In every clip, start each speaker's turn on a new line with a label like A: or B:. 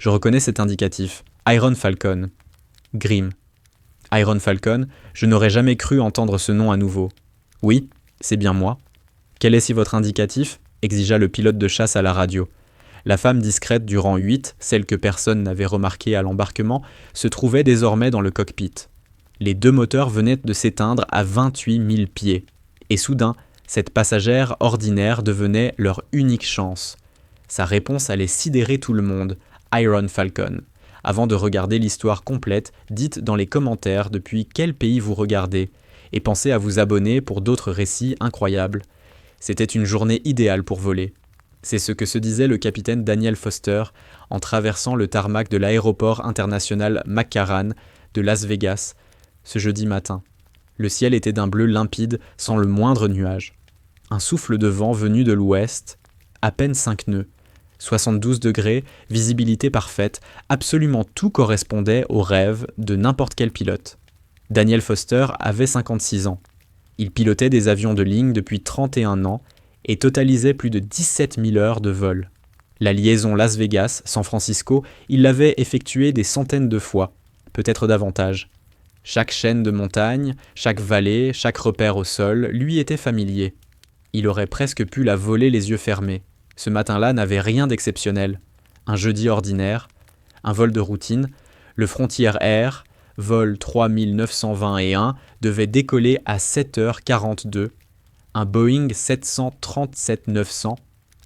A: Je reconnais cet indicatif. Iron Falcon. Grimm. Iron Falcon, je n'aurais jamais cru entendre ce nom à nouveau. Oui, c'est bien moi. Quel est si votre indicatif ? Exigea le pilote de chasse à la radio. La femme discrète du rang 8, celle que personne n'avait remarquée à l'embarquement, se trouvait désormais dans le cockpit. Les 2 moteurs venaient de s'éteindre à 28 000 pieds. Et soudain, cette passagère ordinaire devenait leur unique chance. Sa réponse allait sidérer tout le monde, Iron Falcon. Avant de regarder l'histoire complète, dites dans les commentaires depuis quel pays vous regardez, et pensez à vous abonner pour d'autres récits incroyables. C'était une journée idéale pour voler. C'est ce que se disait le capitaine Daniel Foster en traversant le tarmac de l'aéroport international McCarran de Las Vegas ce jeudi matin. Le ciel était d'un bleu limpide sans le moindre nuage. Un souffle de vent venu de l'ouest, à peine 5 nœuds. 72 degrés, visibilité parfaite, absolument tout correspondait au rêve de n'importe quel pilote. Daniel Foster avait 56 ans. Il pilotait des avions de ligne depuis 31 ans et totalisait plus de 17 000 heures de vol. La liaison Las Vegas-San Francisco, il l'avait effectuée des centaines de fois, peut-être davantage. Chaque chaîne de montagnes, chaque vallée, chaque repère au sol lui était familier. Il aurait presque pu la voler les yeux fermés. Ce matin-là n'avait rien d'exceptionnel. Un jeudi ordinaire, un vol de routine, le Frontier Air, vol 3921, devait décoller à 7h42. Un Boeing 737-900,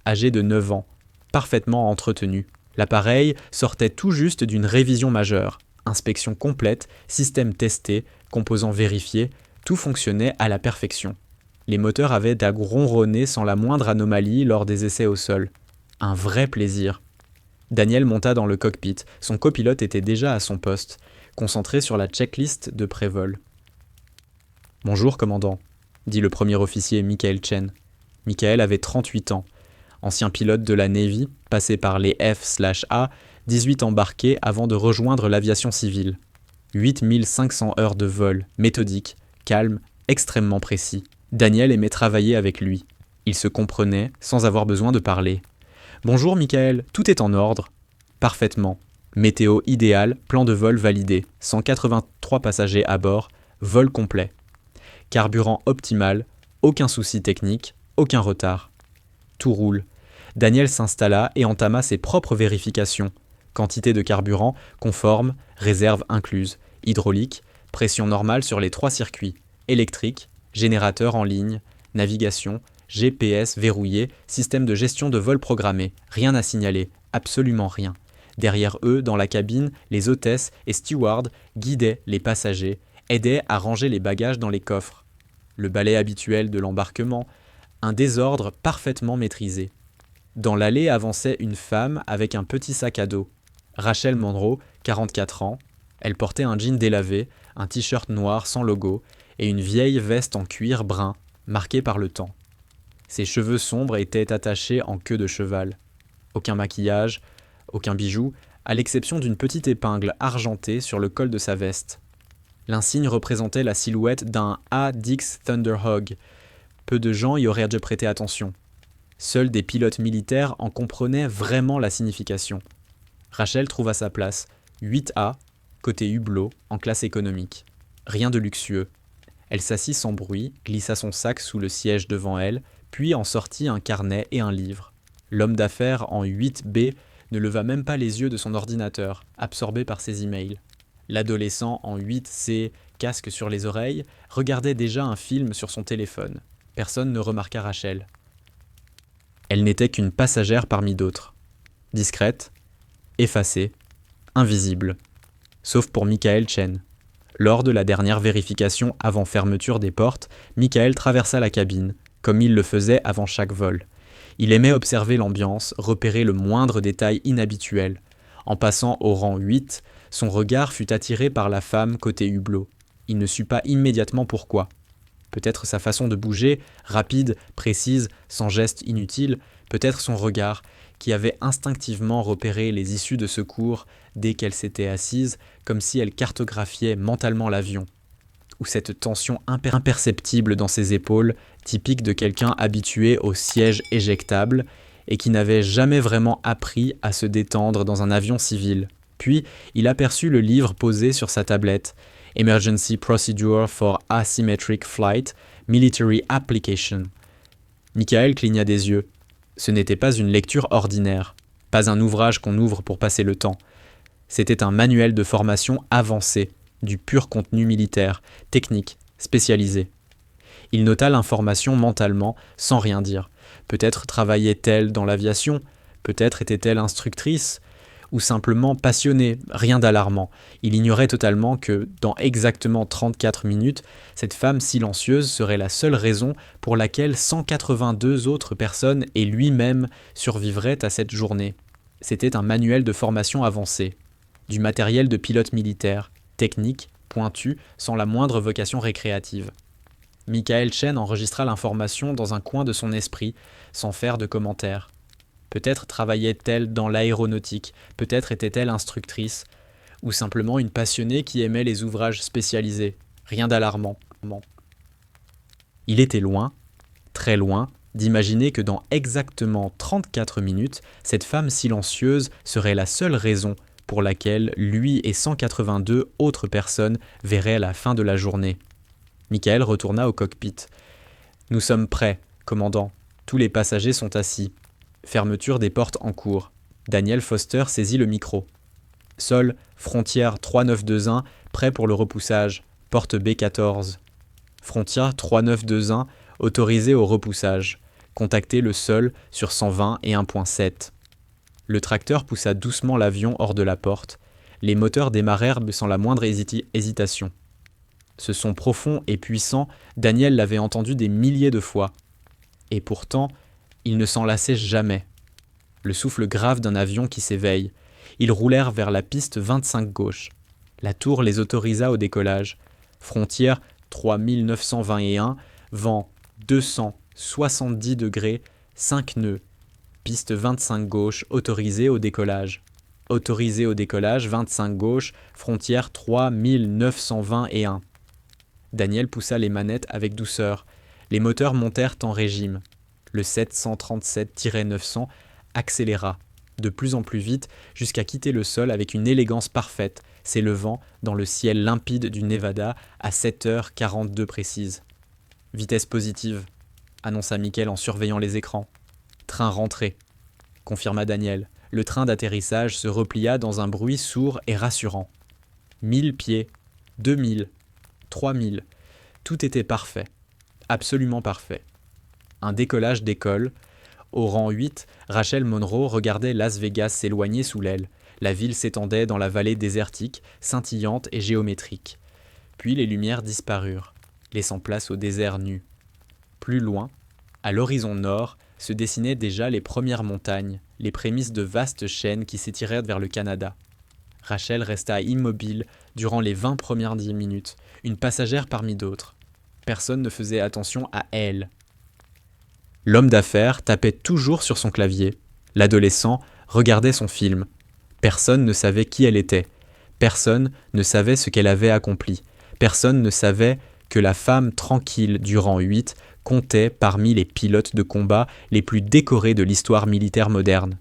A: âgé de 9 ans, parfaitement entretenu. L'appareil sortait tout juste d'une révision majeure. Inspection complète, système testé, composants vérifiés, tout fonctionnait à la perfection. Les moteurs avaient à ronronner sans la moindre anomalie lors des essais au sol. Un vrai plaisir. Daniel monta dans le cockpit. Son copilote était déjà à son poste, concentré sur la checklist de pré-vol. « Bonjour, commandant », dit le premier officier Michael Chen. Michael avait 38 ans. Ancien pilote de la Navy, passé par les F/A, 18 embarqués avant de rejoindre l'aviation civile. 8500 heures de vol, méthodique, calme, extrêmement précis. Daniel aimait travailler avec lui. Ils se comprenaient sans avoir besoin de parler. « Bonjour Michael, tout est en ordre. »« Parfaitement. Météo idéal, plan de vol validé. 183 passagers à bord, vol complet. Carburant optimal, aucun souci technique, aucun retard. Tout roule. » Daniel s'installa et entama ses propres vérifications. Quantité de carburant, conforme, réserve incluse, hydraulique, pression normale sur les 3 circuits, électrique, générateur en ligne, navigation, GPS verrouillé, système de gestion de vol programmé. Rien à signaler, absolument rien. Derrière eux, dans la cabine, les hôtesses et stewards guidaient les passagers, aidaient à ranger les bagages dans les coffres. Le balai habituel de l'embarquement, un désordre parfaitement maîtrisé. Dans l'allée avançait une femme avec un petit sac à dos. Rachel Monroe, 44 ans. Elle portait un jean délavé, un t-shirt noir sans logo et une vieille veste en cuir brun, marquée par le temps. Ses cheveux sombres étaient attachés en queue de cheval. Aucun maquillage, aucun bijou, à l'exception d'une petite épingle argentée sur le col de sa veste. L'insigne représentait la silhouette d'un A-Dix Thunderhawk. Peu de gens y auraient dû prêter attention. Seuls des pilotes militaires en comprenaient vraiment la signification. Rachel trouva sa place, 8A, côté hublot, en classe économique. Rien de luxueux. Elle s'assit sans bruit, glissa son sac sous le siège devant elle, puis en sortit un carnet et un livre. L'homme d'affaires en 8B ne leva même pas les yeux de son ordinateur, absorbé par ses emails. L'adolescent en 8C, casque sur les oreilles, regardait déjà un film sur son téléphone. Personne ne remarqua Rachel. Elle n'était qu'une passagère parmi d'autres. Discrète, effacée, invisible. Sauf pour Michael Chen. Lors de la dernière vérification avant fermeture des portes, Michael traversa la cabine, comme il le faisait avant chaque vol. Il aimait observer l'ambiance, repérer le moindre détail inhabituel. En passant au rang 8, son regard fut attiré par la femme côté hublot. Il ne sut pas immédiatement pourquoi. Peut-être sa façon de bouger, rapide, précise, sans geste inutile, peut-être son regard, qui avait instinctivement repéré les issues de secours dès qu'elle s'était assise, comme si elle cartographiait mentalement l'avion. Ou cette tension imperceptible dans ses épaules, typique de quelqu'un habitué au siège éjectable, et qui n'avait jamais vraiment appris à se détendre dans un avion civil. Puis, il aperçut le livre posé sur sa tablette, Emergency Procedure for Asymmetric Flight, Military Application. Michael cligna des yeux. Ce n'était pas une lecture ordinaire, pas un ouvrage qu'on ouvre pour passer le temps. C'était un manuel de formation avancé, du pur contenu militaire, technique, spécialisé. Il nota l'information mentalement, sans rien dire. Peut-être travaillait-elle dans l'aviation, peut-être était-elle instructrice, ou simplement passionnée, rien d'alarmant. Il ignorait totalement que, dans exactement 34 minutes, cette femme silencieuse serait la seule raison pour laquelle 182 autres personnes et lui-même survivraient à cette journée. C'était un manuel de formation avancé, du matériel de pilote militaire, technique, pointu, sans la moindre vocation récréative. Michael Chen enregistra l'information dans un coin de son esprit, sans faire de commentaires. Peut-être travaillait-elle dans l'aéronautique, peut-être était-elle instructrice, ou simplement une passionnée qui aimait les ouvrages spécialisés. Rien d'alarmant. Il était loin, très loin, d'imaginer que dans exactement 34 minutes, cette femme silencieuse serait la seule raison pour laquelle lui et 182 autres personnes verraient la fin de la journée. Michael retourna au cockpit. « Nous sommes prêts, commandant. Tous les passagers sont assis. » Fermeture des portes en cours. Daniel Foster saisit le micro. « Sol, frontière 3921, prêt pour le repoussage. Porte B14. » Frontière 3921, autorisé au repoussage. Contactez le sol sur 120 et 1.7. Le tracteur poussa doucement l'avion hors de la porte. Les moteurs démarrèrent sans la moindre hésitation. Ce son profond et puissant, Daniel l'avait entendu des milliers de fois. Et pourtant, il ne s'en lassait jamais. Le souffle grave d'un avion qui s'éveille. Ils roulèrent vers la piste 25 gauche. La tour les autorisa au décollage. Frontière 3921, vent 270 degrés, 5 nœuds. Piste 25 gauche, autorisée au décollage. Autorisé au décollage, 25 gauche, frontière 3921. Daniel poussa les manettes avec douceur. Les moteurs montèrent en régime. Le 737-900 accéléra, de plus en plus vite, jusqu'à quitter le sol avec une élégance parfaite, s'élevant dans le ciel limpide du Nevada à 7h42 précise. « Vitesse positive », annonça Michael en surveillant les écrans. « Train rentré », confirma Daniel. Le train d'atterrissage se replia dans un bruit sourd et rassurant. 1000 pieds, 2000, 3000, tout était parfait, absolument parfait. Un décollage décolle. Au rang 8, Rachel Monroe regardait Las Vegas s'éloigner sous l'aile. La ville s'étendait dans la vallée désertique, scintillante et géométrique. Puis les lumières disparurent, laissant place au désert nu. Plus loin, à l'horizon nord, se dessinaient déjà les premières montagnes, les prémices de vastes chaînes qui s'étirèrent vers le Canada. Rachel resta immobile durant les 20 premières 10 minutes, une passagère parmi d'autres. Personne ne faisait attention à elle. L'homme d'affaires tapait toujours sur son clavier. L'adolescent regardait son film. Personne ne savait qui elle était. Personne ne savait ce qu'elle avait accompli. Personne ne savait que la femme tranquille du rang 8 comptait parmi les pilotes de combat les plus décorés de l'histoire militaire moderne.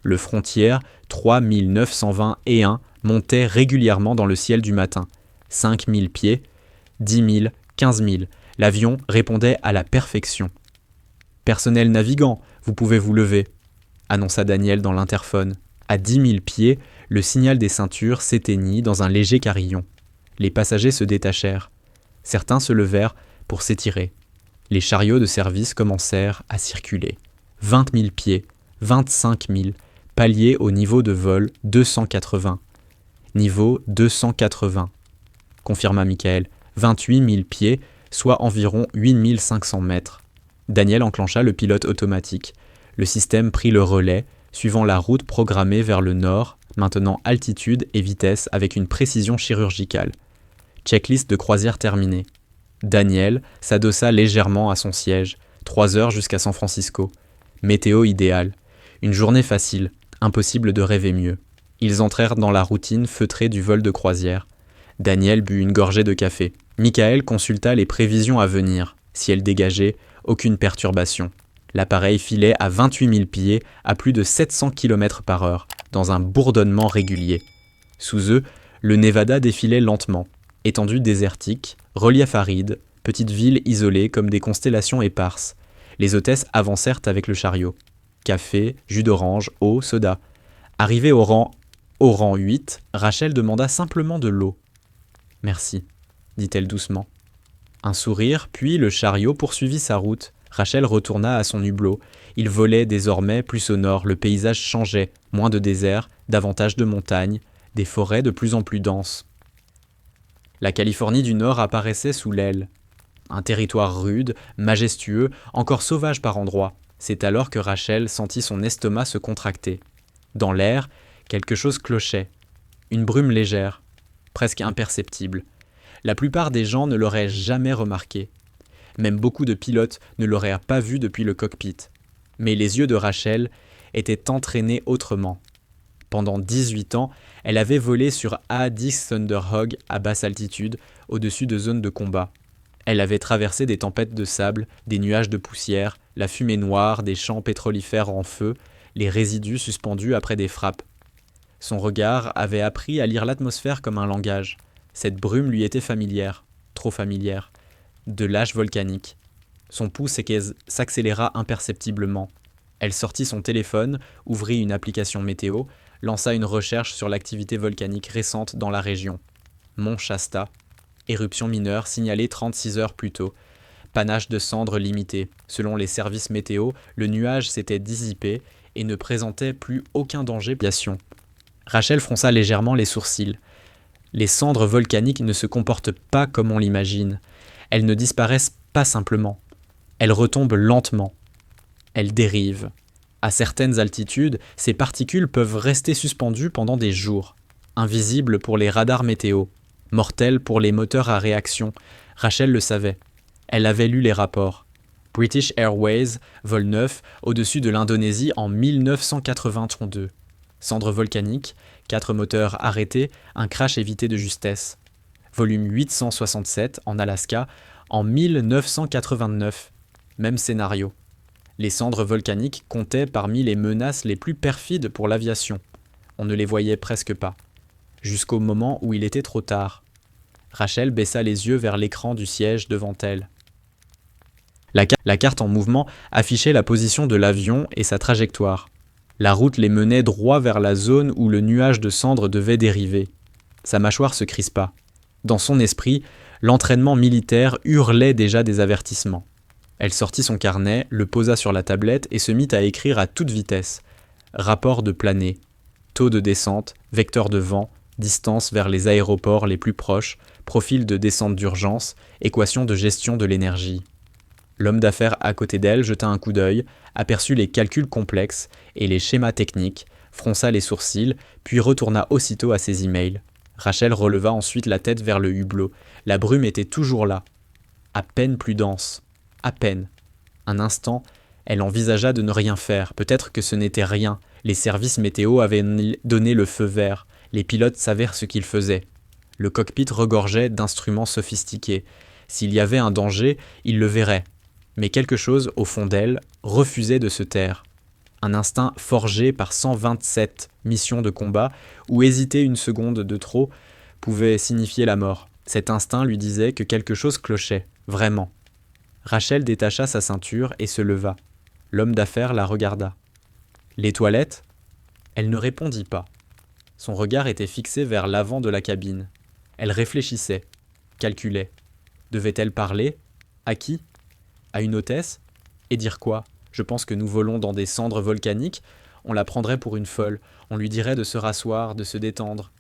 A: Le Frontier 3921 montait régulièrement dans le ciel du matin. 5000 pieds, 10 000, 15 000. L'avion répondait à la perfection. « Personnel navigant, vous pouvez vous lever », annonça Daniel dans l'interphone. À 10 000 pieds, le signal des ceintures s'éteignit dans un léger carillon. Les passagers se détachèrent. Certains se levèrent pour s'étirer. Les chariots de service commencèrent à circuler. 20 000 pieds, 25 000, palier au niveau de vol 280. Niveau 280, confirma Michael. 28 000 pieds, soit environ 8 500 mètres. Daniel enclencha le pilote automatique. Le système prit le relais, suivant la route programmée vers le nord, maintenant altitude et vitesse avec une précision chirurgicale. Checklist de croisière terminée. Daniel s'adossa légèrement à son siège. 3 heures jusqu'à San Francisco. Météo idéale. Une journée facile, impossible de rêver mieux. Ils entrèrent dans la routine feutrée du vol de croisière. Daniel but une gorgée de café. Michael consulta les prévisions à venir. Ciel dégagé, aucune perturbation. L'appareil filait à 28 000 pieds, à plus de 700 km/h, dans un bourdonnement régulier. Sous eux, le Nevada défilait lentement, étendue désertique, relief aride, petites villes isolées comme des constellations éparses. Les hôtesses avancèrent avec le chariot. Café, jus d'orange, eau, soda. Arrivée au rang 8, Rachel demanda simplement de l'eau. « Merci », dit-elle doucement. Un sourire, puis le chariot poursuivit sa route. Rachel retourna à son hublot. Il volait désormais plus au nord, le paysage changeait, moins de désert, davantage de montagnes, des forêts de plus en plus denses. La Californie du Nord apparaissait sous l'aile. Un territoire rude, majestueux, encore sauvage par endroits. C'est alors que Rachel sentit son estomac se contracter. Dans l'air, quelque chose clochait. Une brume légère, presque imperceptible. La plupart des gens ne l'auraient jamais remarqué. Même beaucoup de pilotes ne l'auraient pas vu depuis le cockpit. Mais les yeux de Rachel étaient entraînés autrement. Pendant 18 ans, elle avait volé sur A-10 Thunderhawk à basse altitude, au-dessus de zones de combat. Elle avait traversé des tempêtes de sable, des nuages de poussière, la fumée noire des champs pétrolifères en feu, les résidus suspendus après des frappes. Son regard avait appris à lire l'atmosphère comme un langage. Cette brume lui était familière, trop familière. De l'âge volcanique. Son pouls s'accéléra imperceptiblement. Elle sortit son téléphone, ouvrit une application météo, lança une recherche sur l'activité volcanique récente dans la région. Mont Shasta, éruption mineure signalée 36 heures plus tôt. Panache de cendres limité. Selon les services météo, le nuage s'était dissipé et ne présentait plus aucun danger. Rachel fronça légèrement les sourcils. Les cendres volcaniques ne se comportent pas comme on l'imagine. Elles ne disparaissent pas simplement. Elles retombent lentement. Elles dérivent. À certaines altitudes, ces particules peuvent rester suspendues pendant des jours. Invisibles pour les radars météo. Mortelles pour les moteurs à réaction. Rachel le savait. Elle avait lu les rapports. British Airways, vol 9, au-dessus de l'Indonésie en 1982. Cendres volcaniques, 4 moteurs arrêtés, un crash évité de justesse. Volume 867 en Alaska en 1989. Même scénario. Les cendres volcaniques comptaient parmi les menaces les plus perfides pour l'aviation. On ne les voyait presque pas. Jusqu'au moment où il était trop tard. Rachel baissa les yeux vers l'écran du siège devant elle. La carte en mouvement affichait la position de l'avion et sa trajectoire. La route les menait droit vers la zone où le nuage de cendres devait dériver. Sa mâchoire se crispa. Dans son esprit, l'entraînement militaire hurlait déjà des avertissements. Elle sortit son carnet, le posa sur la tablette et se mit à écrire à toute vitesse. Rapport de planée, taux de descente, vecteur de vent, distance vers les aéroports les plus proches, profil de descente d'urgence, équation de gestion de l'énergie. L'homme d'affaires à côté d'elle jeta un coup d'œil, aperçut les calculs complexes et les schémas techniques, fronça les sourcils, puis retourna aussitôt à ses emails. Rachel releva ensuite la tête vers le hublot. La brume était toujours là. À peine plus dense. À peine. Un instant, elle envisagea de ne rien faire. Peut-être que ce n'était rien. Les services météo avaient donné le feu vert. Les pilotes savaient ce qu'ils faisaient. Le cockpit regorgeait d'instruments sophistiqués. S'il y avait un danger, ils le verraient. Mais quelque chose, au fond d'elle, refusait de se taire. Un instinct forgé par 127 missions de combat, où hésiter une seconde de trop pouvait signifier la mort. Cet instinct lui disait que quelque chose clochait, vraiment. Rachel détacha sa ceinture et se leva. L'homme d'affaires la regarda. « Les toilettes ?» Elle ne répondit pas. Son regard était fixé vers l'avant de la cabine. Elle réfléchissait, calculait. Devait-elle parler ? À qui ? À une hôtesse ? Et dire quoi ? Je pense que nous volons dans des cendres volcaniques. On la prendrait pour une folle. On lui dirait de se rasseoir, de se détendre.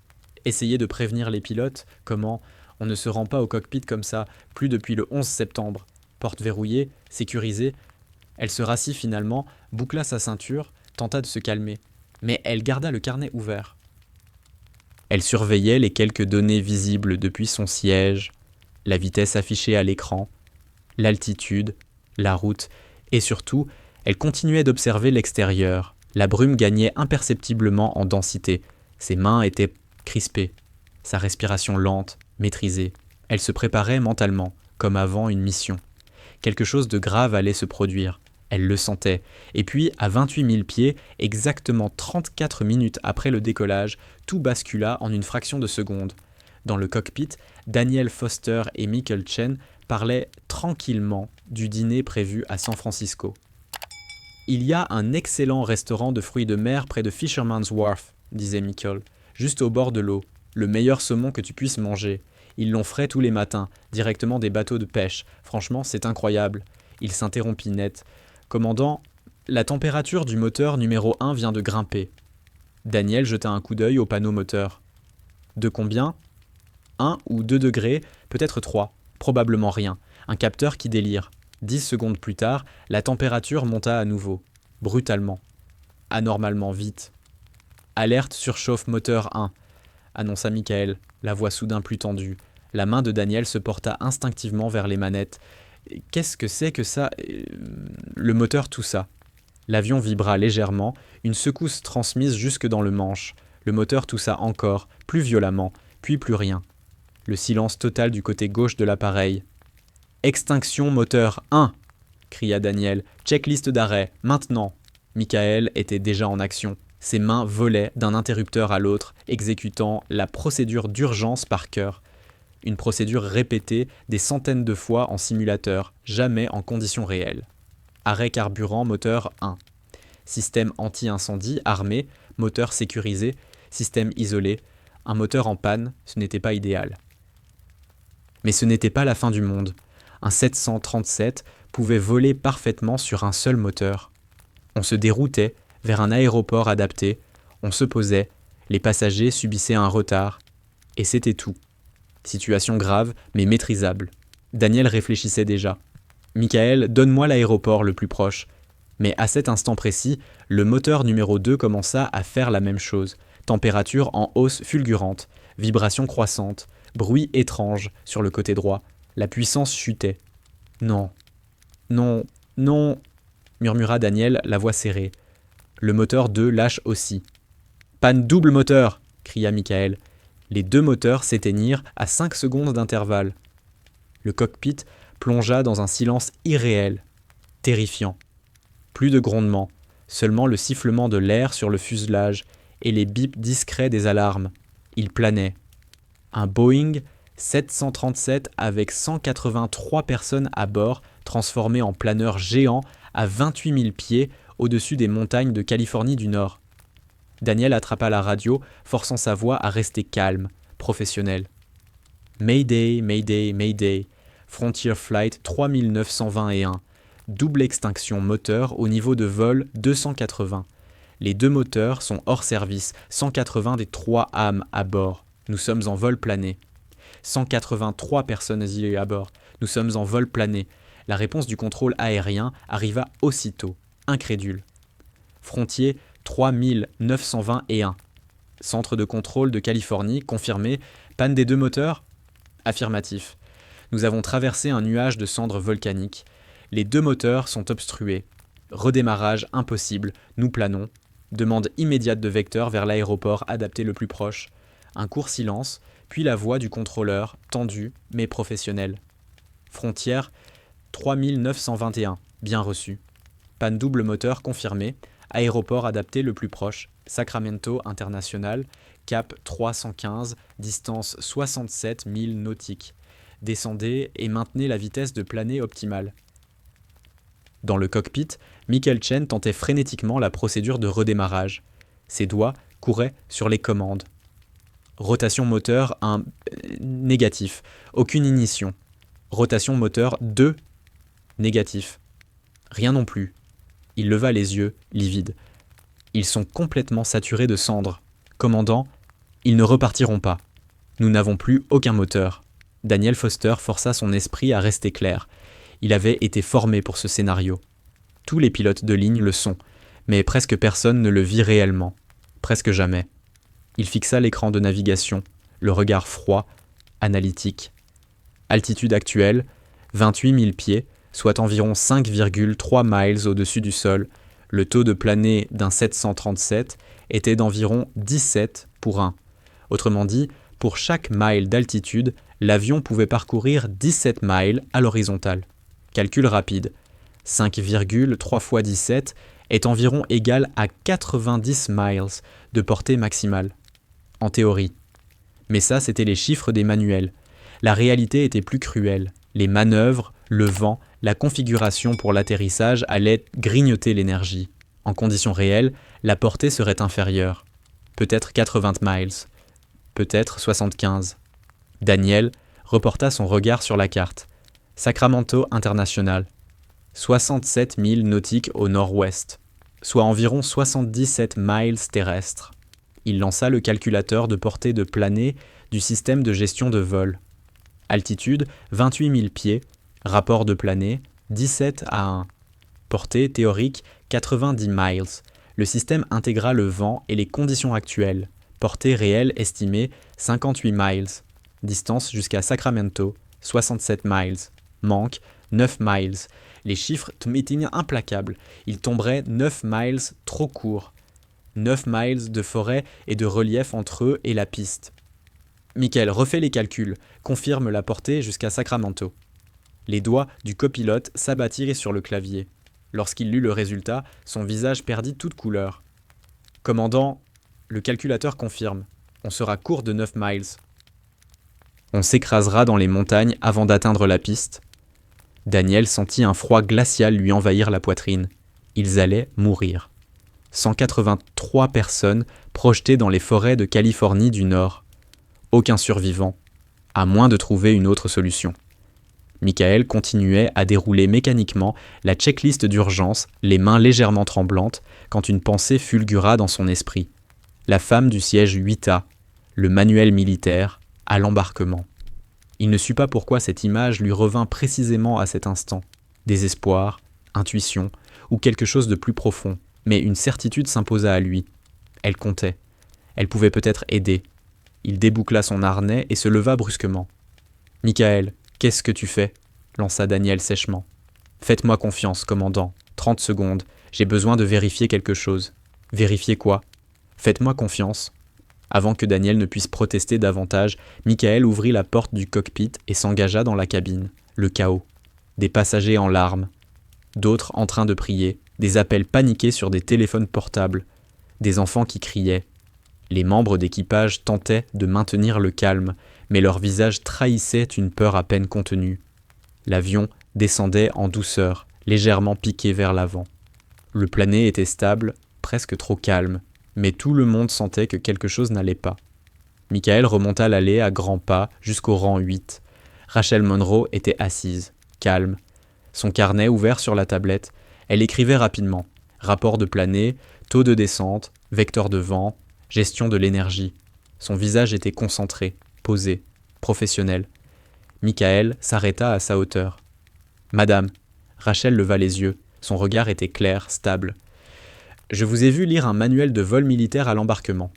A: Essayer de prévenir les pilotes. Comment ? On ne se rend pas au cockpit comme ça, plus depuis le 11 septembre. Porte verrouillée, sécurisée. Elle se rassit finalement, boucla sa ceinture, tenta de se calmer. Mais elle garda le carnet ouvert. Elle surveillait les quelques données visibles depuis son siège, la vitesse affichée à l'écran, l'altitude, la route, et surtout, elle continuait d'observer l'extérieur. La brume gagnait imperceptiblement en densité. Ses mains étaient crispées, sa respiration lente, maîtrisée. Elle se préparait mentalement, comme avant une mission. Quelque chose de grave allait se produire. Elle le sentait. Et puis, à 28 000 pieds, exactement 34 minutes après le décollage, tout bascula en une fraction de seconde. Dans le cockpit, Daniel Foster et Michael Chen parlaient tranquillement du dîner prévu à San Francisco. « Il y a un excellent restaurant de fruits de mer près de Fisherman's Wharf, » disait Michael, « juste au bord de l'eau. Le meilleur saumon que tu puisses manger. Ils l'ont frais tous les matins, directement des bateaux de pêche. Franchement, c'est incroyable. » Il s'interrompit net. « Commandant, la température du moteur numéro 1 vient de grimper. » Daniel jeta un coup d'œil au panneau moteur. « De combien ? 1 ou 2 degrés, peut-être 3. Probablement rien. Un capteur qui délire. 10 secondes plus tard, la température monta à nouveau. Brutalement. Anormalement vite. « Alerte surchauffe moteur 1. » annonça Michael, la voix soudain plus tendue. La main de Daniel se porta instinctivement vers les manettes. « Qu'est-ce que c'est que ça ? Le moteur toussa. L'avion vibra légèrement, une secousse transmise jusque dans le manche. Le moteur toussa encore, plus violemment, puis plus rien. Le silence total du côté gauche de l'appareil. « Extinction moteur 1 !» cria Daniel. « Checklist d'arrêt, maintenant !» Michael était déjà en action. Ses mains volaient d'un interrupteur à l'autre, exécutant la procédure d'urgence par cœur. Une procédure répétée des centaines de fois en simulateur, jamais en conditions réelles. Arrêt carburant moteur 1. Système anti-incendie armé, moteur sécurisé, système isolé. Un moteur en panne, ce n'était pas idéal. Mais ce n'était pas la fin du monde. Un 737 pouvait voler parfaitement sur un seul moteur. On se déroutait vers un aéroport adapté, on se posait, les passagers subissaient un retard, et c'était tout. Situation grave, mais maîtrisable. Daniel réfléchissait déjà. « Michael, donne-moi l'aéroport le plus proche. » Mais à cet instant précis, le moteur numéro 2 commença à faire la même chose. Température en hausse fulgurante, vibration croissante, bruit étrange sur le côté droit. La puissance chutait. « Non, non, non !» murmura Daniel, la voix serrée. Le moteur 2 lâche aussi. « Panne double moteur !» cria Michael. Les deux moteurs s'éteignirent à 5 secondes d'intervalle. Le cockpit plongea dans un silence irréel, terrifiant. Plus de grondements, seulement le sifflement de l'air sur le fuselage et les bips discrets des alarmes. Il planait. Un Boeing 737 avec 183 personnes à bord, transformé en planeur géant à 28 000 pieds au-dessus des montagnes de Californie du Nord. Daniel attrapa la radio, forçant sa voix à rester calme, professionnelle. « Mayday, Mayday, Mayday, Frontier Flight 3921, double extinction moteur au niveau de vol 280. Les deux moteurs sont hors service, 180 des 3 âmes à bord. Nous sommes en vol plané. 183 personnes à bord. Nous sommes en vol plané. » La réponse du contrôle aérien arriva aussitôt, incrédule. Frontier 3921. Centre de contrôle de Californie, confirmé. Panne des deux moteurs ? Affirmatif. Nous avons traversé un nuage de cendres volcaniques. Les deux moteurs sont obstrués. Redémarrage impossible. Nous planons. Demande immédiate de vecteur vers l'aéroport adapté le plus proche. Un court silence, puis la voix du contrôleur, tendue mais professionnelle. Frontière 3921. Bien reçu. Panne double moteur confirmée. Aéroport adapté le plus proche, Sacramento International, cap 315, distance 67 000 nautiques. Descendez et maintenez la vitesse de planée optimale. Dans le cockpit, Michael Chen tentait frénétiquement la procédure de redémarrage. Ses doigts couraient sur les commandes. Rotation moteur 1, négatif, aucune ignition. Rotation moteur 2, négatif. Rien non plus. Il leva les yeux, livides. Ils sont complètement saturés de cendres. Commandant, ils ne repartiront pas. Nous n'avons plus aucun moteur. Daniel Foster força son esprit à rester clair. Il avait été formé pour ce scénario. Tous les pilotes de ligne le sont, mais presque personne ne le vit réellement. Presque jamais. Il fixa l'écran de navigation, le regard froid, analytique. Altitude actuelle, 28 000 pieds, soit environ 5,3 miles au-dessus du sol. Le taux de planée d'un 737 était d'environ 17 pour 1. Autrement dit, pour chaque mile d'altitude, l'avion pouvait parcourir 17 miles à l'horizontale. Calcul rapide. 5,3 fois 17 est environ égal à 90 miles de portée maximale. En théorie. Mais ça, c'était les chiffres des manuels. La réalité était plus cruelle. Les manœuvres, le vent, la configuration pour l'atterrissage allaient grignoter l'énergie. En conditions réelles, la portée serait inférieure. Peut-être 80 miles. Peut-être 75. Daniel reporta son regard sur la carte. Sacramento International. 67 milles nautiques au nord-ouest, soit environ 77 miles terrestres. Il lança le calculateur de portée de planée du système de gestion de vol. Altitude 28 000 pieds, rapport de planée 17 à 1. Portée théorique 90 miles. Le système intégra le vent et les conditions actuelles. Portée réelle estimée 58 miles. Distance jusqu'à Sacramento 67 miles. Manque 9 miles. Les chiffres étaient implacables. Ils tomberaient 9 miles trop courts. 9 miles de forêt et de relief entre eux et la piste. Michael refait les calculs, confirme la portée jusqu'à Sacramento. Les doigts du copilote s'abattirent sur le clavier. Lorsqu'il lut le résultat, son visage perdit toute couleur. « Commandant, le calculateur confirme. On sera court de 9 miles. On s'écrasera dans les montagnes avant d'atteindre la piste. » Daniel sentit un froid glacial lui envahir la poitrine. Ils allaient mourir. 183 personnes projetées dans les forêts de Californie du Nord. Aucun survivant, à moins de trouver une autre solution. Michael continuait à dérouler mécaniquement la checklist d'urgence, les mains légèrement tremblantes, quand une pensée fulgura dans son esprit. La femme du siège 8A, le manuel militaire, à l'embarquement. Il ne sut pas pourquoi cette image lui revint précisément à cet instant. Désespoir, intuition, ou quelque chose de plus profond, mais une certitude s'imposa à lui. Elle comptait. Elle pouvait peut-être aider. Il déboucla son harnais et se leva brusquement. « Michael, qu'est-ce que tu fais ?» lança Daniel sèchement. « Faites-moi confiance, commandant. 30 secondes. J'ai besoin de vérifier quelque chose. »« Vérifier quoi ? » ?»« Faites-moi confiance. » Avant que Daniel ne puisse protester davantage, Michael ouvrit la porte du cockpit et s'engagea dans la cabine. Le chaos. Des passagers en larmes. D'autres en train de prier. Des appels paniqués sur des téléphones portables. Des enfants qui criaient. Les membres d'équipage tentaient de maintenir le calme, mais leur visage trahissait une peur à peine contenue. L'avion descendait en douceur, légèrement piqué vers l'avant. Le plané était stable, presque trop calme, mais tout le monde sentait que quelque chose n'allait pas. Michael remonta l'allée à grands pas jusqu'au rang 8. Rachel Monroe était assise, calme. Son carnet ouvert sur la tablette, elle écrivait rapidement. Rapport de planée, taux de descente, vecteur de vent, gestion de l'énergie. Son visage était concentré, posé, professionnel. Michael s'arrêta à sa hauteur. « Madame », Rachel leva les yeux. Son regard était clair, stable. « Je vous ai vu lire un manuel de vol militaire à l'embarquement. »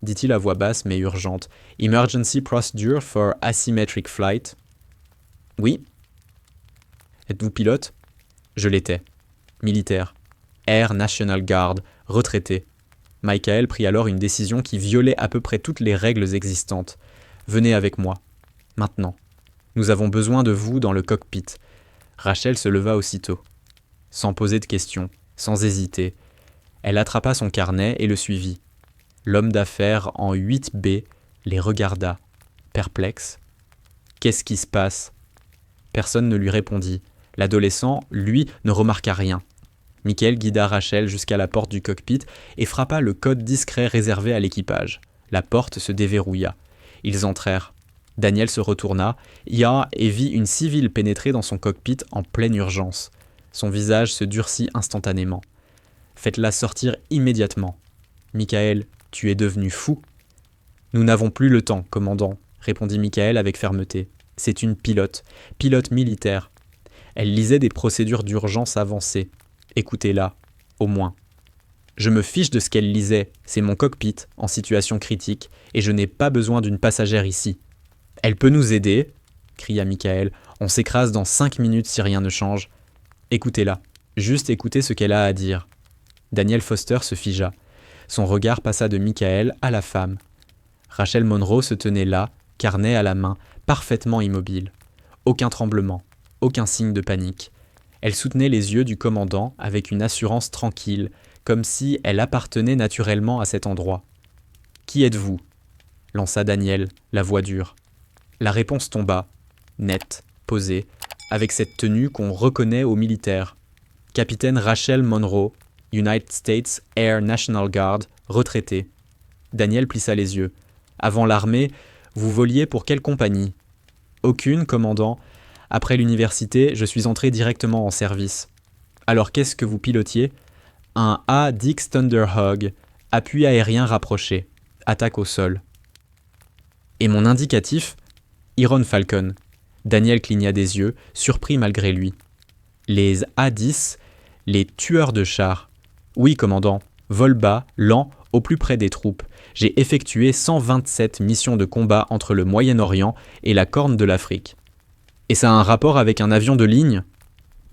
A: dit-il à voix basse mais urgente. « Emergency Procedure for Asymmetric Flight. » « Oui. »« Êtes-vous pilote ?» ?»« Je l'étais. »« Militaire. Air National Guard. Retraité. » Michael prit alors une décision qui violait à peu près toutes les règles existantes. « Venez avec moi. Maintenant. Nous avons besoin de vous dans le cockpit. » Rachel se leva aussitôt. Sans poser de questions, sans hésiter, elle attrapa son carnet et le suivit. L'homme d'affaires en 8B les regarda, perplexe. « Qu'est-ce qui se passe ?» Personne ne lui répondit. L'adolescent, lui, ne remarqua rien. Michael guida Rachel jusqu'à la porte du cockpit et frappa le code discret réservé à l'équipage. La porte se déverrouilla. Ils entrèrent. Daniel se retourna, et vit une civile pénétrer dans son cockpit en pleine urgence. Son visage se durcit instantanément. « Faites-la sortir immédiatement. »« Michael, tu es devenu fou ?»« Nous n'avons plus le temps, commandant, » répondit Michael avec fermeté. « C'est une pilote militaire. Elle lisait des procédures d'urgence avancées. Écoutez-la, au moins. Je me fiche de ce qu'elle lisait, c'est mon cockpit, en situation critique, et je n'ai pas besoin d'une passagère ici. Elle peut nous aider, cria Michael. On s'écrase dans 5 minutes si rien ne change. Écoutez-la, juste écoutez ce qu'elle a à dire. Daniel Foster se figea. Son regard passa de Michael à la femme. Rachel Monroe se tenait là, carnet à la main, parfaitement immobile. Aucun tremblement, aucun signe de panique. Elle soutenait les yeux du commandant avec une assurance tranquille, comme si elle appartenait naturellement à cet endroit. « Qui êtes-vous » lança Daniel, la voix dure. La réponse tomba, nette, posée, avec cette tenue qu'on reconnaît aux militaires. Capitaine Rachel Monroe, United States Air National Guard, retraité. Daniel plissa les yeux. Avant l'armée, vous voliez pour quelle compagnie ? Aucune, commandant. Après l'université, je suis entré directement en service. Alors qu'est-ce que vous pilotiez ? Un A-10 Thunderhawk, appui aérien rapproché, attaque au sol. Et mon indicatif ? Iron Falcon. Daniel cligna des yeux, surpris malgré lui. Les A-10, les tueurs de chars. Oui, commandant, vol bas, lent, au plus près des troupes. J'ai effectué 127 missions de combat entre le Moyen-Orient et la Corne de l'Afrique. Et ça a un rapport avec un avion de ligne ?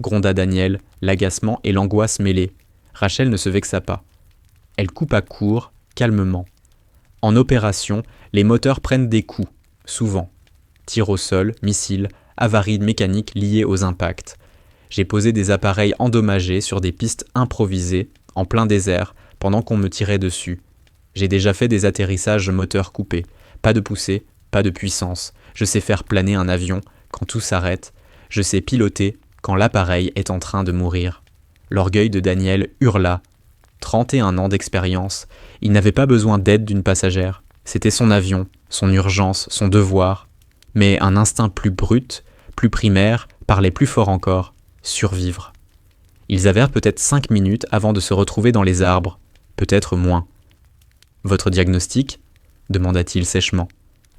A: Gronda Daniel, l'agacement et l'angoisse mêlés. Rachel ne se vexa pas. Elle coupa court, calmement. En opération, les moteurs prennent des coups, souvent. Tir au sol, missiles, avaries mécaniques liées aux impacts. J'ai posé des appareils endommagés sur des pistes improvisées, en plein désert, pendant qu'on me tirait dessus. J'ai déjà fait des atterrissages moteurs coupés. Pas de poussée, pas de puissance. Je sais faire planer un avion quand tout s'arrête. Je sais piloter quand l'appareil est en train de mourir. L'orgueil de Daniel hurla. 31 ans d'expérience. Il n'avait pas besoin d'aide d'une passagère. C'était son avion, son urgence, son devoir. Mais un instinct plus brut, plus primaire, parlait plus fort encore. Survivre. Ils avaient peut-être 5 minutes avant de se retrouver dans les arbres. Peut-être moins. « Votre diagnostic ?» demanda-t-il sèchement.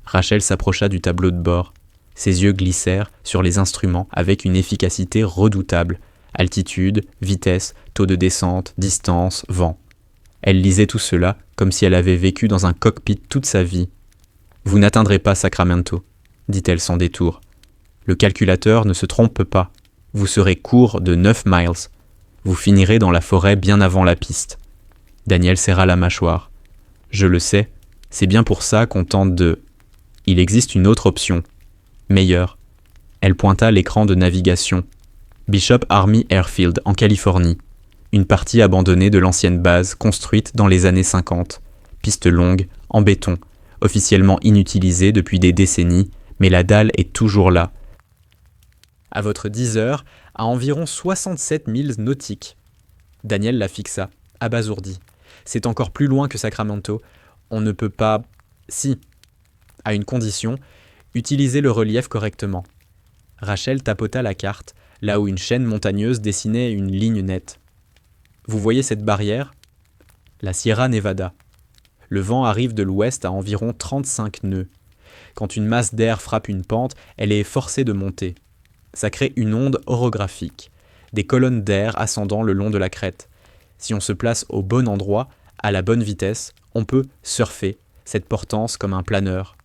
A: Rachel s'approcha du tableau de bord. Ses yeux glissèrent sur les instruments avec une efficacité redoutable. Altitude, vitesse, taux de descente, distance, vent. Elle lisait tout cela comme si elle avait vécu dans un cockpit toute sa vie. « Vous n'atteindrez pas Sacramento », dit-elle sans détour. « Le calculateur ne se trompe pas. Vous serez court de 9 miles. Vous finirez dans la forêt bien avant la piste. » Daniel serra la mâchoire. « Je le sais, c'est bien pour ça qu'on tente de... Il existe une autre option. Meilleure. » Elle pointa l'écran de navigation. Bishop Army Airfield, en Californie. Une partie abandonnée de l'ancienne base, construite dans les années 50. Piste longue, en béton, officiellement inutilisée depuis des décennies, mais la dalle est toujours là. À votre 10 heures, à environ 67 milles nautiques. Daniel la fixa, abasourdi. C'est encore plus loin que Sacramento. On ne peut pas... Si. À une condition, utiliser le relief correctement. Rachel tapota la carte, là où une chaîne montagneuse dessinait une ligne nette. Vous voyez cette barrière ? La Sierra Nevada. Le vent arrive de l'ouest à environ 35 nœuds. Quand une masse d'air frappe une pente, elle est forcée de monter. Ça crée une onde orographique, des colonnes d'air ascendant le long de la crête. Si on se place au bon endroit, à la bonne vitesse, on peut surfer cette portance comme un planeur.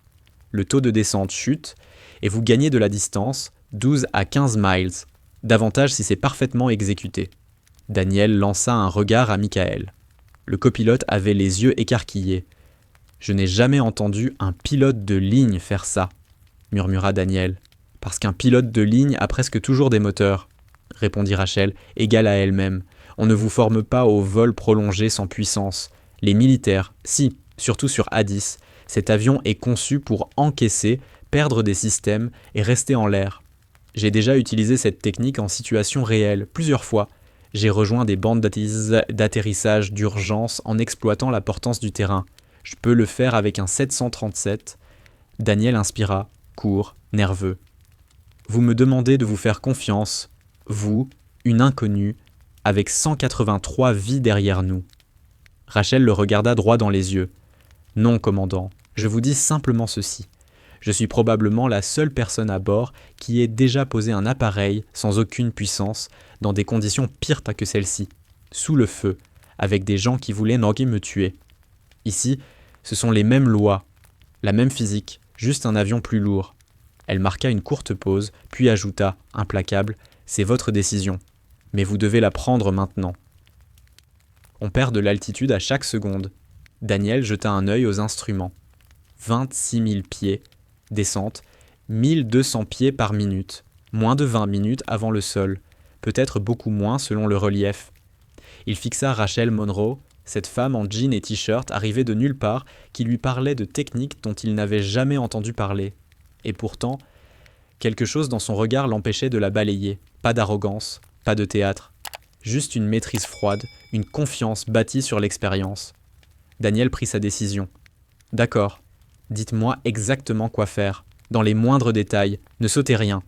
A: Le taux de descente chute et vous gagnez de la distance, 12 à 15 miles, davantage si c'est parfaitement exécuté. Daniel lança un regard à Michael. Le copilote avait les yeux écarquillés. « Je n'ai jamais entendu un pilote de ligne faire ça », murmura Daniel. « Parce qu'un pilote de ligne a presque toujours des moteurs », répondit Rachel, égale à elle-même. « On ne vous forme pas au vol prolongé sans puissance. Les militaires, si, surtout sur A-10, cet avion est conçu pour encaisser, perdre des systèmes et rester en l'air. J'ai déjà utilisé cette technique en situation réelle, plusieurs fois. J'ai rejoint des bandes d'atterrissage d'urgence en exploitant la portance du terrain. Je peux le faire avec un 737. » Daniel inspira, court, nerveux. « Vous me demandez de vous faire confiance, vous, une inconnue, avec 183 vies derrière nous. » Rachel le regarda droit dans les yeux. « Non, commandant, je vous dis simplement ceci. Je suis probablement la seule personne à bord qui ait déjà posé un appareil sans aucune puissance dans des conditions pires que celle-ci, sous le feu, avec des gens qui voulaient me tuer. Ici, ce sont les mêmes lois, la même physique, juste un avion plus lourd. » Elle marqua une courte pause, puis ajouta, implacable, « C'est votre décision, mais vous devez la prendre maintenant. » On perd de l'altitude à chaque seconde. Daniel jeta un œil aux instruments. 26 000 pieds, descente, 1200 pieds par minute, moins de 20 minutes avant le sol. peut-être beaucoup moins selon le relief. Il fixa Rachel Monroe, cette femme en jean et t-shirt arrivée de nulle part qui lui parlait de techniques dont il n'avait jamais entendu parler. Et pourtant, quelque chose dans son regard l'empêchait de la balayer. Pas d'arrogance, pas de théâtre. Juste une maîtrise froide, une confiance bâtie sur l'expérience. Daniel prit sa décision. « D'accord, dites-moi exactement quoi faire, dans les moindres détails, ne sautez rien. »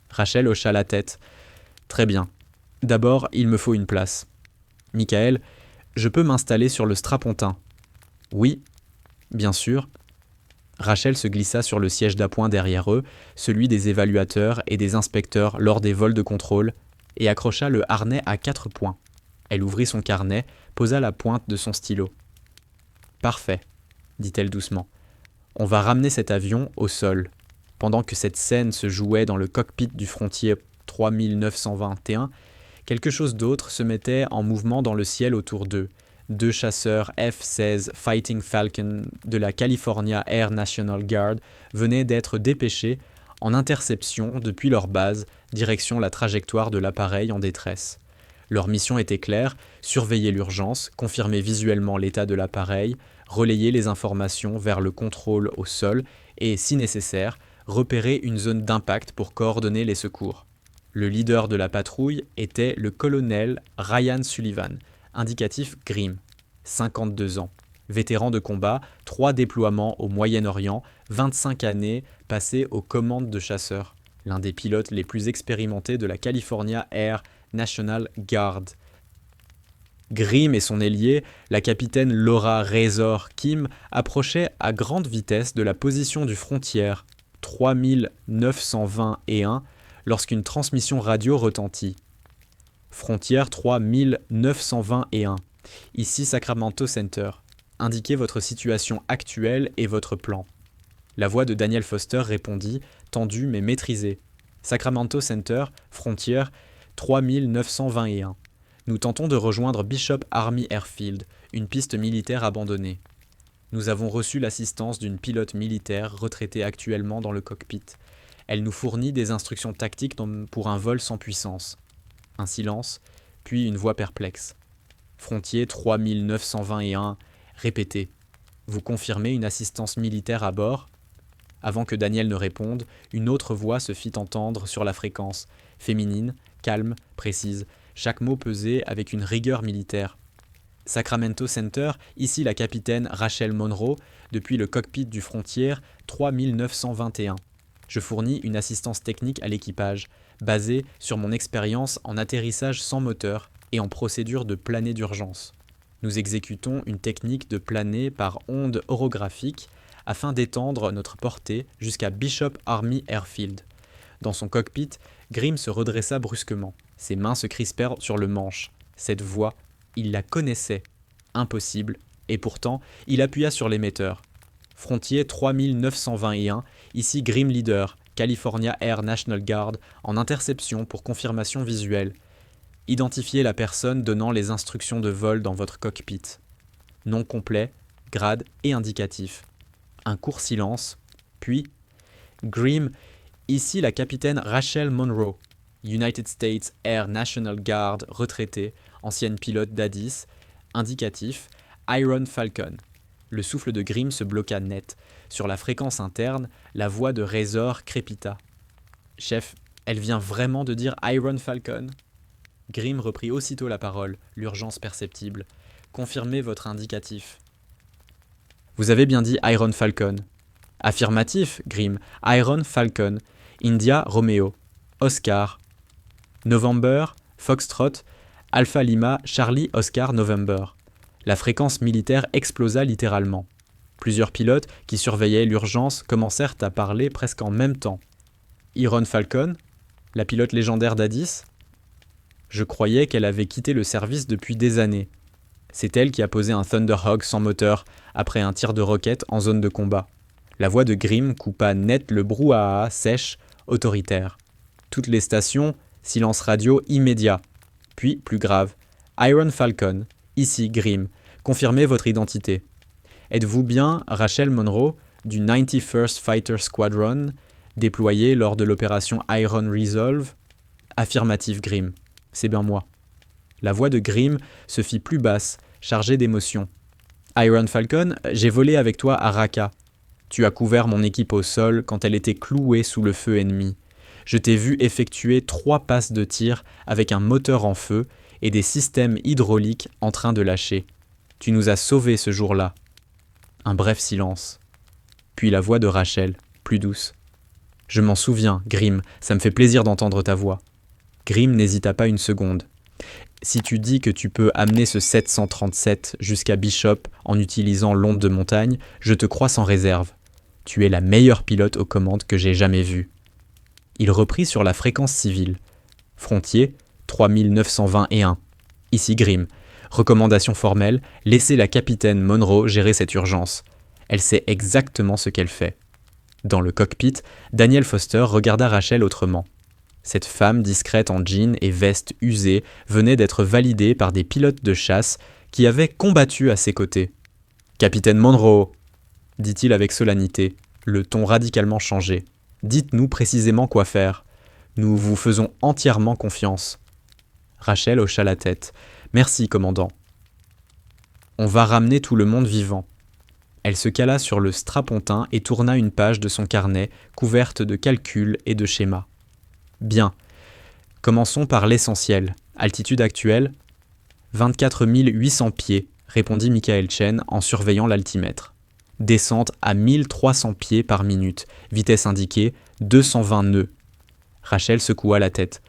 A: Rachel hocha la tête. « Très bien. D'abord, il me faut une place. »« Michael, je peux m'installer sur le strapontin. »« Oui, bien sûr. » Rachel se glissa sur le siège d'appoint derrière eux, celui des évaluateurs et des inspecteurs lors des vols de contrôle, et accrocha le harnais à 4 points. Elle ouvrit son carnet, posa la pointe de son stylo. « Parfait, » dit-elle doucement. « On va ramener cet avion au sol. » Pendant que cette scène se jouait dans le cockpit du Frontier 3921, quelque chose d'autre se mettait en mouvement dans le ciel autour d'eux. 2 chasseurs F-16 Fighting Falcon de la California Air National Guard venaient d'être dépêchés en interception depuis leur base, direction la trajectoire de l'appareil en détresse. Leur mission était claire, surveiller l'urgence, confirmer visuellement l'état de l'appareil, relayer les informations vers le contrôle au sol et, si nécessaire, repérer une zone d'impact pour coordonner les secours. Le leader de la patrouille était le colonel Ryan Sullivan, indicatif Grimm, 52 ans, vétéran de combat, 3 déploiements au Moyen-Orient, 25 années passées aux commandes de chasseurs, l'un des pilotes les plus expérimentés de la California Air National Guard. Grimm et son ailier, la capitaine Laura Razor Kim, approchaient à grande vitesse de la position du Frontier 3921 lorsqu'une transmission radio retentit. Frontier 3921. Ici Sacramento Center. Indiquez votre situation actuelle et votre plan. La voix de Daniel Foster répondit, tendue mais maîtrisée. Sacramento Center, Frontier 3921. Nous tentons de rejoindre Bishop Army Airfield, une piste militaire abandonnée. Nous avons reçu l'assistance d'une pilote militaire retraitée actuellement dans le cockpit. Elle nous fournit des instructions tactiques pour un vol sans puissance. Un silence, puis une voix perplexe. Frontier 3921, répétez. Vous confirmez une assistance militaire à bord ? Avant que Daniel ne réponde, une autre voix se fit entendre sur la fréquence, féminine, calme, précise, chaque mot pesé avec une rigueur militaire. Sacramento Center, ici la capitaine Rachel Monroe, depuis le cockpit du Frontier 3921. Je fournis une assistance technique à l'équipage, basée sur mon expérience en atterrissage sans moteur et en procédure de planée d'urgence. Nous exécutons une technique de planée par ondes orographiques afin d'étendre notre portée jusqu'à Bishop Army Airfield. Dans son cockpit, Grimm se redressa brusquement. Ses mains se crispèrent sur le manche. Cette voix, il la connaissait. Impossible. Et pourtant, il appuya sur l'émetteur. Frontier 3921, ici Grimm Leader, California Air National Guard, en interception pour confirmation visuelle. Identifiez la personne donnant les instructions de vol dans votre cockpit. Nom complet, grade et indicatif. Un court silence, puis Grimm, ici la capitaine Rachel Monroe, United States Air National Guard retraitée, ancienne pilote d'Addis, indicatif Iron Falcon. Le souffle de Grimm se bloqua net. Sur la fréquence interne, la voix de Razor crépita. « Chef, elle vient vraiment de dire Iron Falcon ?» Grimm reprit aussitôt la parole, l'urgence perceptible. « Confirmez votre indicatif. »« Vous avez bien dit Iron Falcon. »« Affirmatif, Grimm. Iron Falcon. India Romeo. Oscar. November, Foxtrot, Alpha Lima, Charlie Oscar November. » La fréquence militaire explosa littéralement. Plusieurs pilotes qui surveillaient l'urgence commencèrent à parler presque en même temps. « Iron Falcon, la pilote légendaire d'Addis ? Je croyais qu'elle avait quitté le service depuis des années. C'est elle qui a posé un Thunderhawk sans moteur après un tir de roquette en zone de combat. » La voix de Grimm coupa net le brouhaha sèche, autoritaire. Toutes les stations, silence radio immédiat. Puis, plus grave, « Iron Falcon, ici Grimm, confirmez votre identité. Êtes-vous bien Rachel Monroe du 91st Fighter Squadron, déployée lors de l'opération Iron Resolve ? Affirmatif Grimm. C'est bien moi. La voix de Grimm se fit plus basse, chargée d'émotion. Iron Falcon, j'ai volé avec toi à Raqqa. Tu as couvert mon équipe au sol quand elle était clouée sous le feu ennemi. Je t'ai vu effectuer 3 passes de tir avec un moteur en feu et des systèmes hydrauliques en train de lâcher. Tu nous as sauvés ce jour-là. Un bref silence. Puis la voix de Rachel, plus douce. Je m'en souviens, Grimm, ça me fait plaisir d'entendre ta voix. Grimm n'hésita pas une seconde. Si tu dis que tu peux amener ce 737 jusqu'à Bishop en utilisant l'onde de montagne, je te crois sans réserve. Tu es la meilleure pilote aux commandes que j'ai jamais vue. Il reprit sur la fréquence civile. Frontier 3921. Ici Grimm. Recommandation formelle, laissez la capitaine Monroe gérer cette urgence. Elle sait exactement ce qu'elle fait. Dans le cockpit, Daniel Foster regarda Rachel autrement. Cette femme discrète en jean et veste usée venait d'être validée par des pilotes de chasse qui avaient combattu à ses côtés. « Capitaine Monroe !» dit-il avec solennité, le ton radicalement changé. « Dites-nous précisément quoi faire. Nous vous faisons entièrement confiance. » Rachel hocha la tête. « Merci, commandant. » « On va ramener tout le monde vivant. » Elle se cala sur le strapontin et tourna une page de son carnet couverte de calculs et de schémas. Bien. Commençons par l'essentiel. Altitude actuelle 24 800 pieds, répondit Michael Chen en surveillant l'altimètre. Descente à 1300 pieds par minute. Vitesse indiquée 220 nœuds. Rachel secoua la tête.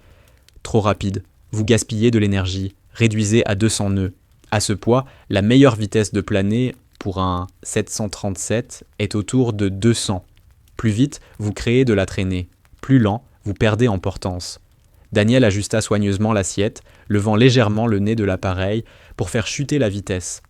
A: Trop rapide. Vous gaspillez de l'énergie. Réduisez à 200 nœuds. À ce poids, la meilleure vitesse de planer pour un 737 est autour de 200. Plus vite, vous créez de la traînée. Plus lent, vous perdez en portance. Daniel ajusta soigneusement l'assiette, levant légèrement le nez de l'appareil pour faire chuter la vitesse.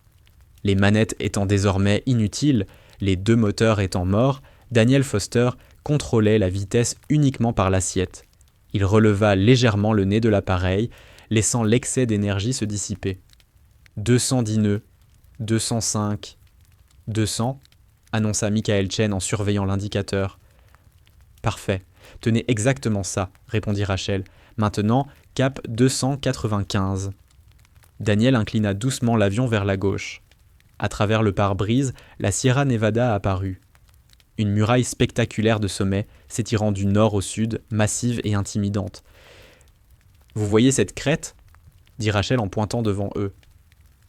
A: Les manettes étant désormais inutiles, les 2 moteurs étant morts, Daniel Foster contrôlait la vitesse uniquement par l'assiette. Il releva légèrement le nez de l'appareil, laissant l'excès d'énergie se dissiper. 210 nœuds, 205, 200, annonça Michael Chen en surveillant l'indicateur. Parfait. Tenez exactement ça, répondit Rachel. Maintenant, cap 295. Daniel inclina doucement l'avion vers la gauche. À travers le pare-brise, la Sierra Nevada apparut. Une muraille spectaculaire de sommet, s'étirant du nord au sud, massive et intimidante. « Vous voyez cette crête ?» dit Rachel en pointant devant eux.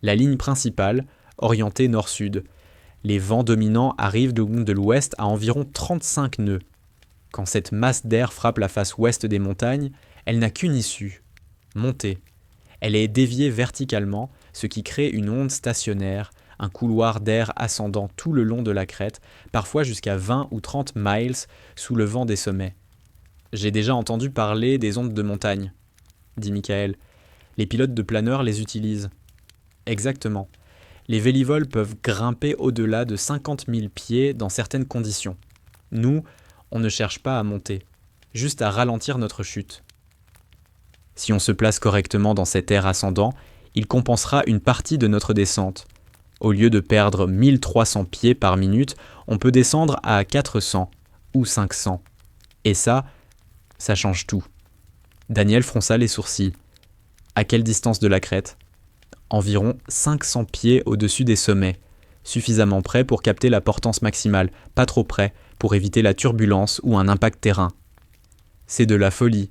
A: La ligne principale, orientée nord-sud. Les vents dominants arrivent de l'ouest à environ 35 nœuds. Quand cette masse d'air frappe la face ouest des montagnes, elle n'a qu'une issue, monter. Elle est déviée verticalement, ce qui crée une onde stationnaire, un couloir d'air ascendant tout le long de la crête, parfois jusqu'à 20 ou 30 miles sous le vent des sommets. J'ai déjà entendu parler des ondes de montagne, dit Michael. Les pilotes de planeurs les utilisent. Exactement. Les vélivoles peuvent grimper au-delà de 50 000 pieds dans certaines conditions. Nous, on ne cherche pas à monter, juste à ralentir notre chute. Si on se place correctement dans cet air ascendant, il compensera une partie de notre descente. Au lieu de perdre 1300 pieds par minute, on peut descendre à 400 ou 500. Et ça change tout. Daniel fronça les sourcils. À quelle distance de la crête ? Environ 500 pieds au-dessus des sommets, suffisamment près pour capter la portance maximale, pas trop près pour éviter la turbulence ou un impact terrain. « C'est de la folie »,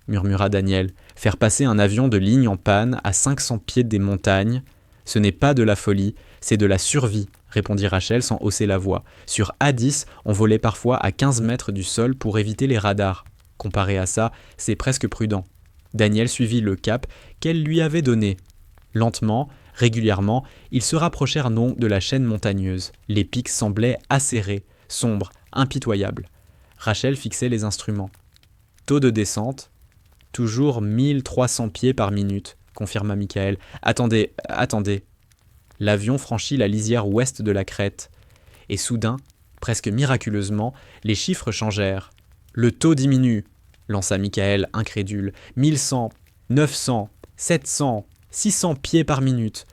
A: murmura Daniel. « Faire passer un avion de ligne en panne à 500 pieds des montagnes, ce n'est pas de la folie, c'est de la survie », répondit Rachel sans hausser la voix. « Sur A10, on volait parfois à 15 mètres du sol pour éviter les radars. Comparé à ça, c'est presque prudent. » Daniel suivit le cap qu'elle lui avait donné. Lentement, régulièrement, ils se rapprochèrent donc de la chaîne montagneuse. Les pics semblaient acérés, sombres, impitoyables. Rachel fixait les instruments. Taux de descente, toujours 1300 pieds par minute, confirma Michael. Attendez. L'avion franchit la lisière ouest de la crête. Et soudain, presque miraculeusement, les chiffres changèrent. Le taux diminue, lança Michael, incrédule. 1100, 900, 700, 600 pieds par minute.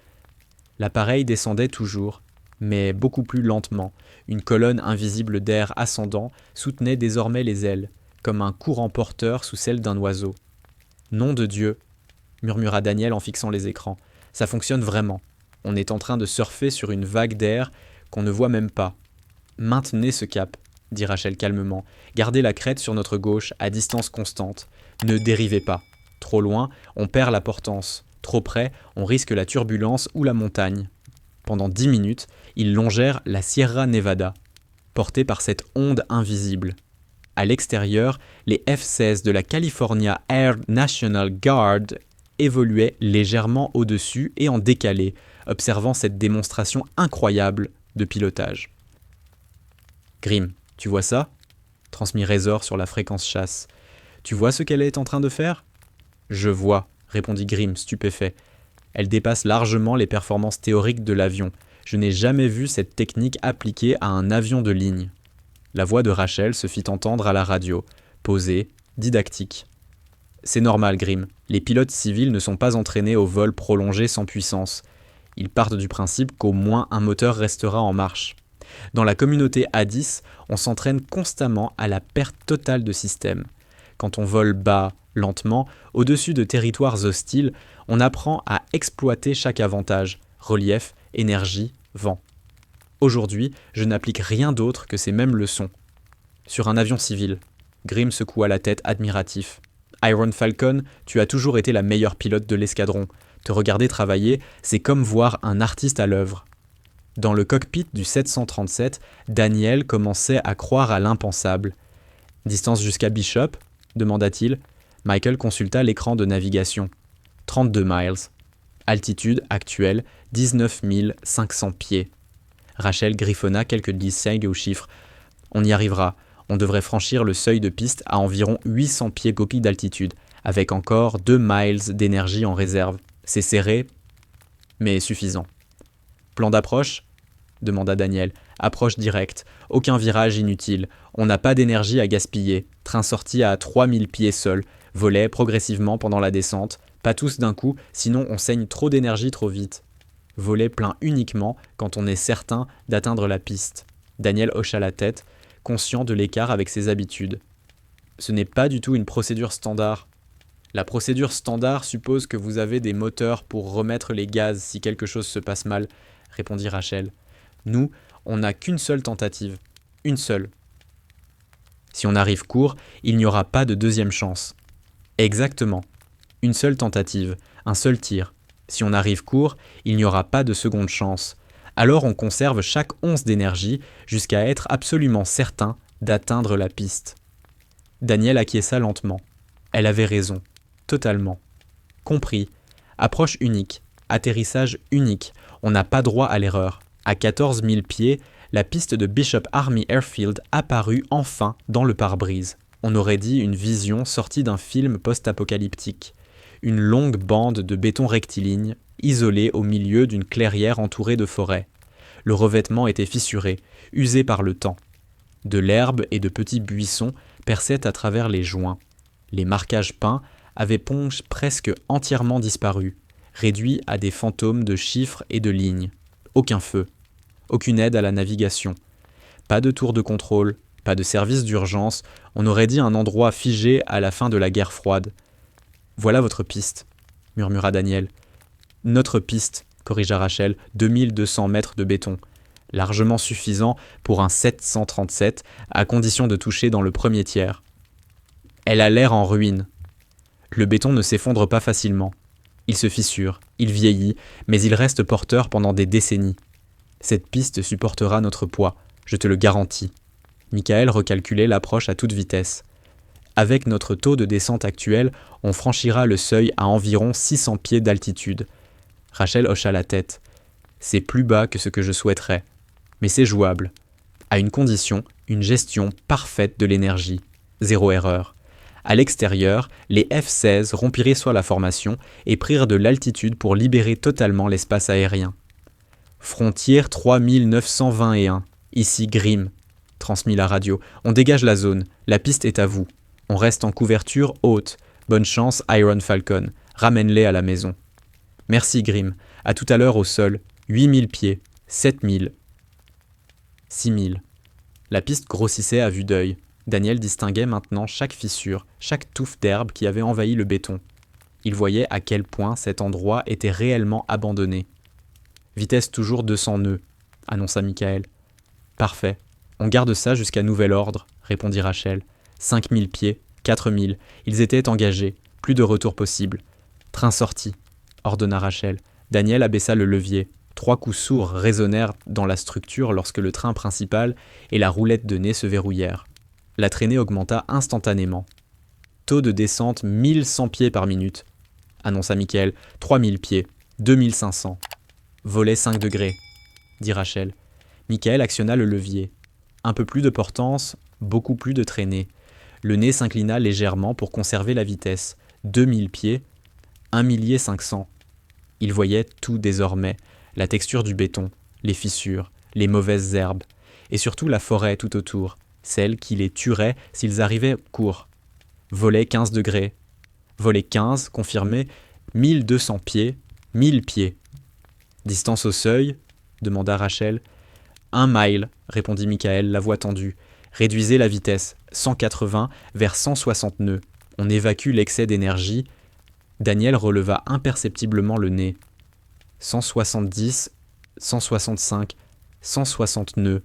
A: L'appareil descendait toujours, mais beaucoup plus lentement. Une colonne invisible d'air ascendant soutenait désormais les ailes, comme un courant porteur sous celle d'un oiseau. Nom de Dieu, murmura Daniel en fixant les écrans. Ça fonctionne vraiment. On est en train de surfer sur une vague d'air qu'on ne voit même pas. Maintenez ce cap, dit Rachel calmement. Gardez la crête sur notre gauche, à distance constante. Ne dérivez pas. Trop loin, on perd la portance. Trop près, on risque la turbulence ou la montagne. Pendant 10 minutes, ils longèrent la Sierra Nevada, portés par cette onde invisible. À l'extérieur, les F-16 de la California Air National Guard évoluaient légèrement au-dessus et en décalé, observant cette démonstration incroyable de pilotage. « Grim, tu vois ça ?» transmit Razor sur la fréquence chasse. « Tu vois ce qu'elle est en train de faire ?»« Je vois, » répondit Grim, stupéfait. « Elle dépasse largement les performances théoriques de l'avion. Je n'ai jamais vu cette technique appliquée à un avion de ligne. » La voix de Rachel se fit entendre à la radio, posée, didactique. « C'est normal, Grim. Les pilotes civils ne sont pas entraînés au vol prolongé sans puissance. Ils partent du principe qu'au moins un moteur restera en marche. Dans la communauté A10, on s'entraîne constamment à la perte totale de système. Quand on vole bas, lentement, au-dessus de territoires hostiles, on apprend à exploiter chaque avantage, relief, énergie, vent. Aujourd'hui, je n'applique rien d'autre que ces mêmes leçons. Sur un avion civil, Grim secoua la tête admiratif. Iron Falcon, tu as toujours été la meilleure pilote de l'escadron. Te regarder travailler, c'est comme voir un artiste à l'œuvre. Dans le cockpit du 737, Daniel commençait à croire à l'impensable. « Distance jusqu'à Bishop ?» demanda-t-il. Michael consulta l'écran de navigation. 32 miles. Altitude actuelle, 19 500 pieds. Rachel griffonna quelques distingues aux chiffres. On y arrivera. On devrait franchir le seuil de piste à environ 800 pieds gopi d'altitude, avec encore 2 miles d'énergie en réserve. C'est serré, mais suffisant. Plan d'approche ? Demanda Daniel. Approche directe. Aucun virage inutile. On n'a pas d'énergie à gaspiller. Train sorti à 3000 pieds seul. Volet progressivement pendant la descente. Pas tous d'un coup, sinon on saigne trop d'énergie trop vite. Volet plein uniquement quand on est certain d'atteindre la piste. Daniel hocha la tête, conscient de l'écart avec ses habitudes. Ce n'est pas du tout une procédure standard. La procédure standard suppose que vous avez des moteurs pour remettre les gaz si quelque chose se passe mal, répondit Rachel. Nous, on n'a qu'une seule tentative. Une seule. Si on arrive court, il n'y aura pas de deuxième chance. Exactement. Une seule tentative, un seul tir. Si on arrive court, il n'y aura pas de seconde chance. Alors on conserve chaque once d'énergie jusqu'à être absolument certain d'atteindre la piste. Daniel acquiesça lentement. Elle avait raison. Totalement. Compris. Approche unique. Atterrissage unique. On n'a pas droit à l'erreur. À 14 000 pieds, la piste de Bishop Army Airfield apparut enfin dans le pare-brise. On aurait dit une vision sortie d'un film post-apocalyptique. Une longue bande de béton rectiligne, isolée au milieu d'une clairière entourée de forêts. Le revêtement était fissuré, usé par le temps. De l'herbe et de petits buissons perçaient à travers les joints. Les marquages peints avaient presque entièrement disparu, réduits à des fantômes de chiffres et de lignes. Aucun feu, aucune aide à la navigation. Pas de tour de contrôle, pas de service d'urgence, on aurait dit un endroit figé à la fin de la guerre froide. « Voilà votre piste », murmura Daniel. « Notre piste », corrigea Rachel, 2200 mètres de béton, largement suffisant pour un 737 à condition de toucher dans le premier tiers. Elle a l'air en ruine. Le béton ne s'effondre pas facilement. Il se fissure, il vieillit, mais il reste porteur pendant des décennies. Cette piste supportera notre poids, je te le garantis. Michael recalculait l'approche à toute vitesse. Avec notre taux de descente actuel, on franchira le seuil à environ 600 pieds d'altitude. Rachel hocha la tête. C'est plus bas que ce que je souhaiterais. Mais c'est jouable. À une condition, une gestion parfaite de l'énergie. Zéro erreur. À l'extérieur, les F-16 rompirent soit la formation et prirent de l'altitude pour libérer totalement l'espace aérien. Frontière 3921, ici Grim, transmit la radio. On dégage la zone, la piste est à vous. On reste en couverture haute. Bonne chance, Iron Falcon. Ramène-les à la maison. Merci Grim. À tout à l'heure au sol. 8000 pieds. 7000. 6000. La piste grossissait à vue d'œil. Daniel distinguait maintenant chaque fissure, chaque touffe d'herbe qui avait envahi le béton. Il voyait à quel point cet endroit était réellement abandonné. Vitesse toujours 200 nœuds, annonça Michael. Parfait. On garde ça jusqu'à nouvel ordre, répondit Rachel. 5000 pieds, 4000, ils étaient engagés, plus de retour possible. Train sorti, ordonna Rachel. Daniel abaissa le levier. 3 coups sourds résonnèrent dans la structure lorsque le train principal et la roulette de nez se verrouillèrent. La traînée augmenta instantanément. Taux de descente 1100 pieds par minute, annonça Michael. 3000 pieds, 2500. Volet 5 degrés, dit Rachel. Michael actionna le levier. Un peu plus de portance, beaucoup plus de traînée. Le nez s'inclina légèrement pour conserver la vitesse. 2000 pieds, 1 500. Il voyait tout désormais, la texture du béton, les fissures, les mauvaises herbes, et surtout la forêt tout autour, celle qui les tuerait s'ils arrivaient courts. Volet 15 degrés. Volet 15, confirmé, 1200 pieds, 1000 pieds. Distance au seuil, demanda Rachel. 1 mile, répondit Michael, la voix tendue. Réduisez la vitesse, 180 vers 160 nœuds. On évacue l'excès d'énergie. Daniel releva imperceptiblement le nez. 170, 165, 160 nœuds,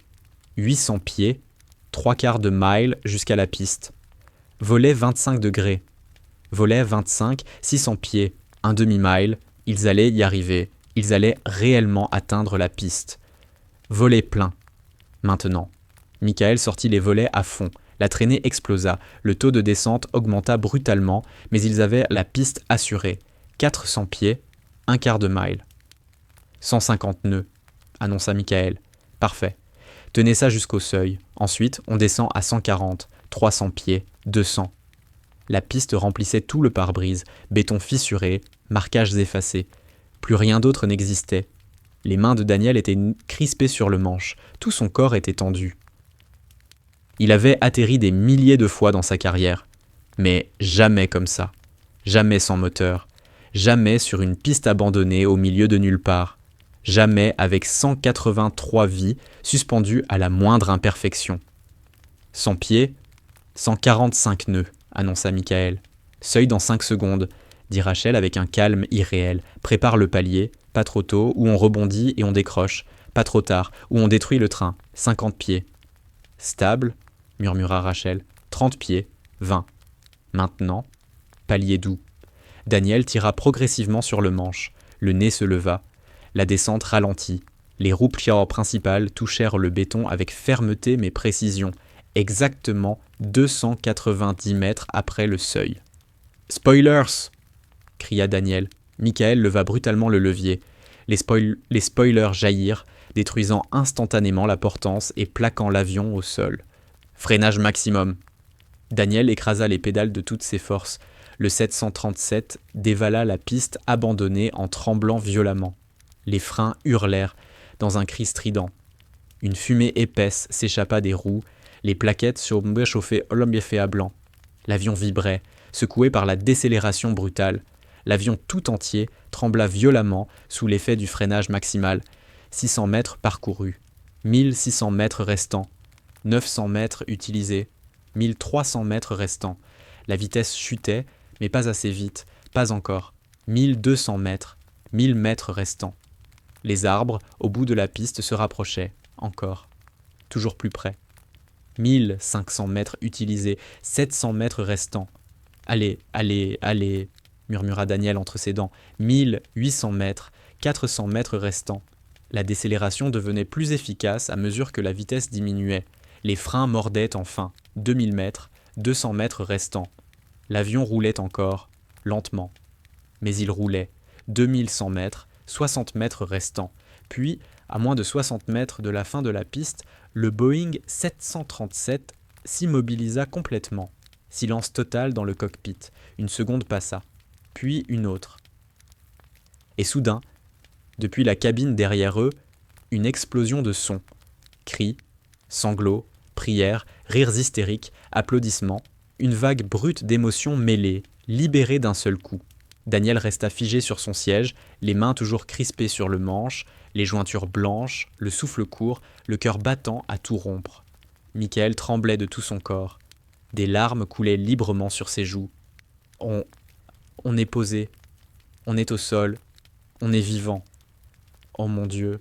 A: 800 pieds, 3/4 de mile jusqu'à la piste. Volet 25 degrés. Volet 25, 600 pieds, un demi-mile. Ils allaient y arriver. Ils allaient réellement atteindre la piste. Volet plein. Maintenant. Michael sortit les volets à fond. La traînée explosa. Le taux de descente augmenta brutalement, mais ils avaient la piste assurée. 400 pieds, 1/4 de mile. 150 nœuds, annonça Michael. Parfait. Tenez ça jusqu'au seuil. Ensuite, on descend à 140, 300 pieds, 200. La piste remplissait tout le pare-brise, béton fissuré, marquages effacés. Plus rien d'autre n'existait. Les mains de Daniel étaient crispées sur le manche. Tout son corps était tendu. Il avait atterri des milliers de fois dans sa carrière. Mais jamais comme ça. Jamais sans moteur. Jamais sur une piste abandonnée au milieu de nulle part. Jamais avec 183 vies suspendues à la moindre imperfection. 100 pieds, 145 nœuds, annonça Michael. Seuil dans 5 secondes, dit Rachel avec un calme irréel. Prépare le palier, pas trop tôt, ou on rebondit et on décroche. Pas trop tard, ou on détruit le train. 50 pieds. Stable, murmura Rachel. 30 pieds, 20. Maintenant, palier doux. Daniel tira progressivement sur le manche. Le nez se leva. La descente ralentit. Les roues pliants principales touchèrent le béton avec fermeté mais précision, exactement 290 mètres après le seuil. « Spoilers !» cria Daniel. Michael leva brutalement le levier. Les spoilers jaillirent, détruisant instantanément la portance et plaquant l'avion au sol. Freinage maximum. Daniel écrasa les pédales de toutes ses forces. Le 737 dévala la piste abandonnée en tremblant violemment. Les freins hurlèrent dans un cri strident. Une fumée épaisse s'échappa des roues, les plaquettes surchauffaient à blanc. L'avion vibrait, secoué par la décélération brutale. L'avion tout entier trembla violemment sous l'effet du freinage maximal. 600 mètres parcourus, 1600 mètres restants, 900 mètres utilisés, 1300 mètres restants. La vitesse chutait, mais pas assez vite, pas encore. 1200 mètres, 1000 mètres restants. Les arbres, au bout de la piste, se rapprochaient, encore, toujours plus près. 1500 mètres utilisés, 700 mètres restants. Allez, allez, allez, murmura Daniel entre ses dents. 1800 mètres, 400 mètres restants. La décélération devenait plus efficace à mesure que la vitesse diminuait. Les freins mordaient enfin. 2000 mètres, 200 mètres restants. L'avion roulait encore, lentement. Mais il roulait. 2100 mètres, 60 mètres restants. Puis, à moins de 60 mètres de la fin de la piste, le Boeing 737 s'immobilisa complètement. Silence total dans le cockpit. Une seconde passa, puis une autre. Et soudain, depuis la cabine derrière eux, une explosion de sons. Cris, sanglots, prières, rires hystériques, applaudissements. Une vague brute d'émotions mêlées, libérée d'un seul coup. Daniel resta figé sur son siège, les mains toujours crispées sur le manche, les jointures blanches, le souffle court, le cœur battant à tout rompre. Michael tremblait de tout son corps. Des larmes coulaient librement sur ses joues. On est posé, on est au sol, on est vivant. Oh mon Dieu,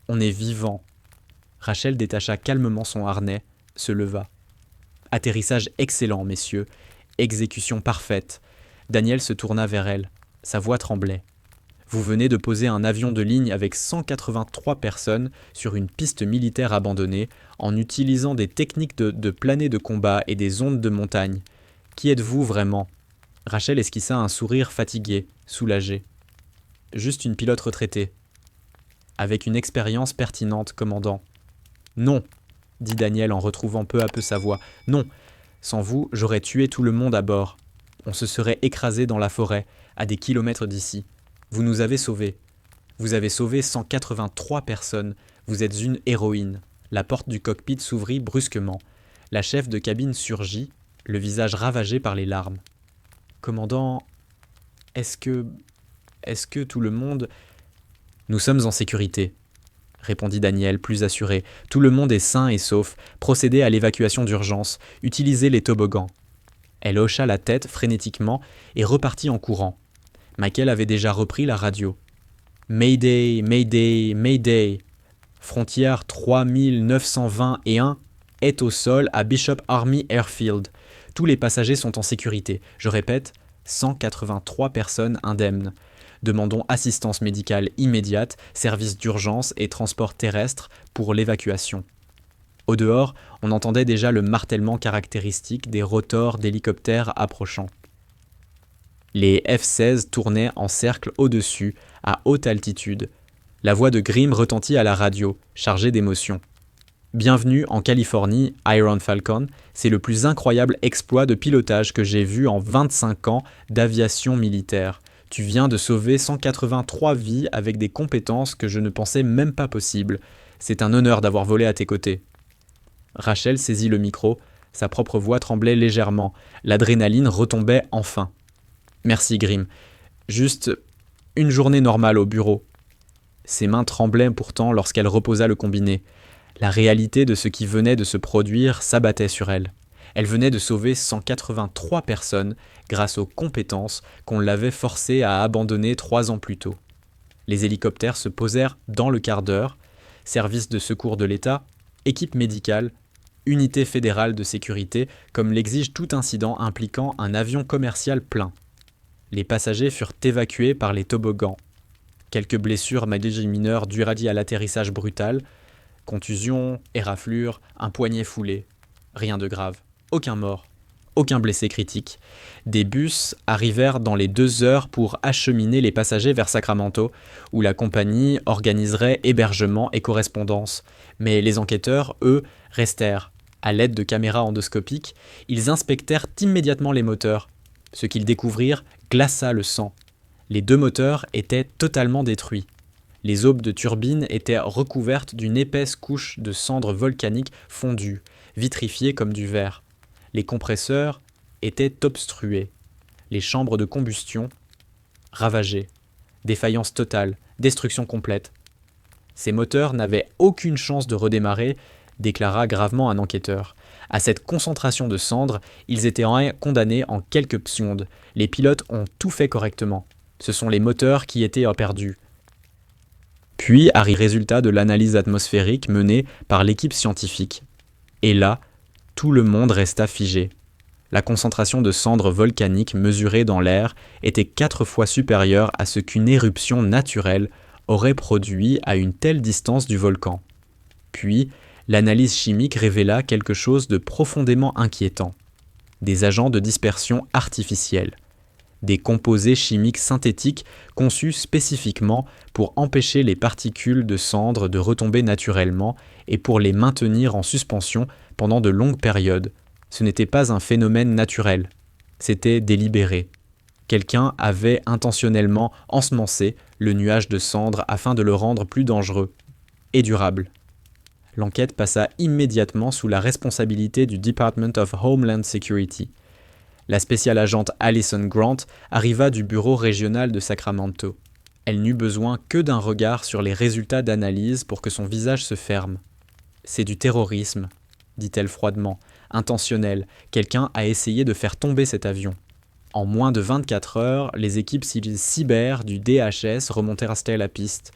A: on est vivant. Rachel détacha calmement son harnais, se leva. Atterrissage excellent, messieurs. Exécution parfaite. Daniel se tourna vers elle. Sa voix tremblait. Vous venez de poser un avion de ligne avec 183 personnes sur une piste militaire abandonnée en utilisant des techniques de plané de combat et des ondes de montagne. Qui êtes-vous vraiment ? Rachel esquissa un sourire fatigué, soulagé. Juste une pilote retraitée. Avec une expérience pertinente, commandant. Non, dit Daniel en retrouvant peu à peu sa voix. Non, sans vous, j'aurais tué tout le monde à bord. On se serait écrasé dans la forêt, à des kilomètres d'ici. Vous nous avez sauvés. Vous avez sauvé 183 personnes. Vous êtes une héroïne. La porte du cockpit s'ouvrit brusquement. La chef de cabine surgit, le visage ravagé par les larmes. Commandant, est-ce que tout le monde... Nous sommes en sécurité, répondit Daniel, plus assuré. Tout le monde est sain et sauf. Procédez à l'évacuation d'urgence. Utilisez les toboggans. Elle hocha la tête frénétiquement et repartit en courant. Michael avait déjà repris la radio. Mayday, Mayday, Mayday. Frontière 3921 est au sol à Bishop Army Airfield. Tous les passagers sont en sécurité. Je répète, 183 personnes indemnes. Demandons assistance médicale immédiate, service d'urgence et transport terrestre pour l'évacuation. Au dehors, on entendait déjà le martèlement caractéristique des rotors d'hélicoptères approchant. Les F-16 tournaient en cercle au-dessus, à haute altitude. La voix de Grimm retentit à la radio, chargée d'émotion. Bienvenue en Californie, Iron Falcon, c'est le plus incroyable exploit de pilotage que j'ai vu en 25 ans d'aviation militaire. Tu viens de sauver 183 vies avec des compétences que je ne pensais même pas possibles. C'est un honneur d'avoir volé à tes côtés. Rachel saisit le micro, sa propre voix tremblait légèrement. L'adrénaline retombait enfin. Merci Grimm. Juste une journée normale au bureau. Ses mains tremblaient pourtant lorsqu'elle reposa le combiné. La réalité de ce qui venait de se produire s'abattait sur elle. Elle venait de sauver 183 personnes grâce aux compétences qu'on l'avait forcée à abandonner 3 ans plus tôt. Les hélicoptères se posèrent dans le quart d'heure, service de secours de l'État, équipe médicale, unité fédérale de sécurité, comme l'exige tout incident impliquant un avion commercial plein. Les passagers furent évacués par les toboggans. Quelques blessures légères mineures durent à l'atterrissage brutal, contusion, éraflure, un poignet foulé. Rien de grave. Aucun mort. Aucun blessé critique. Des bus arrivèrent dans les 2 heures pour acheminer les passagers vers Sacramento, où la compagnie organiserait hébergement et correspondance. Mais les enquêteurs, eux, restèrent. À l'aide de caméras endoscopiques, ils inspectèrent immédiatement les moteurs. Ce qu'ils découvrirent glaça le sang. Les 2 moteurs étaient totalement détruits. Les aubes de turbines étaient recouvertes d'une épaisse couche de cendres volcaniques fondues, vitrifiées comme du verre. Les compresseurs étaient obstrués. Les chambres de combustion ravagées. Défaillance totale, destruction complète. Ces moteurs n'avaient aucune chance de redémarrer, déclara gravement un enquêteur. À cette concentration de cendres, ils étaient condamnés en quelques secondes. Les pilotes ont tout fait correctement. Ce sont les moteurs qui étaient perdus. Puis arrive le résultat de l'analyse atmosphérique menée par l'équipe scientifique. Et là, tout le monde resta figé. La concentration de cendres volcaniques mesurée dans l'air était 4 fois supérieure à ce qu'une éruption naturelle aurait produit à une telle distance du volcan. Puis, l'analyse chimique révéla quelque chose de profondément inquiétant. Des agents de dispersion artificielle. Des composés chimiques synthétiques conçus spécifiquement pour empêcher les particules de cendres de retomber naturellement et pour les maintenir en suspension pendant de longues périodes. Ce n'était pas un phénomène naturel, c'était délibéré. Quelqu'un avait intentionnellement ensemencé le nuage de cendres afin de le rendre plus dangereux et durable. L'enquête passa immédiatement sous la responsabilité du Department of Homeland Security. La spéciale agente Alison Grant arriva du bureau régional de Sacramento. Elle n'eut besoin que d'un regard sur les résultats d'analyse pour que son visage se ferme. « C'est du terrorisme », dit-elle froidement, « intentionnel. Quelqu'un a essayé de faire tomber cet avion. » En moins de 24 heures, les équipes cyber du DHS remontèrent à la piste.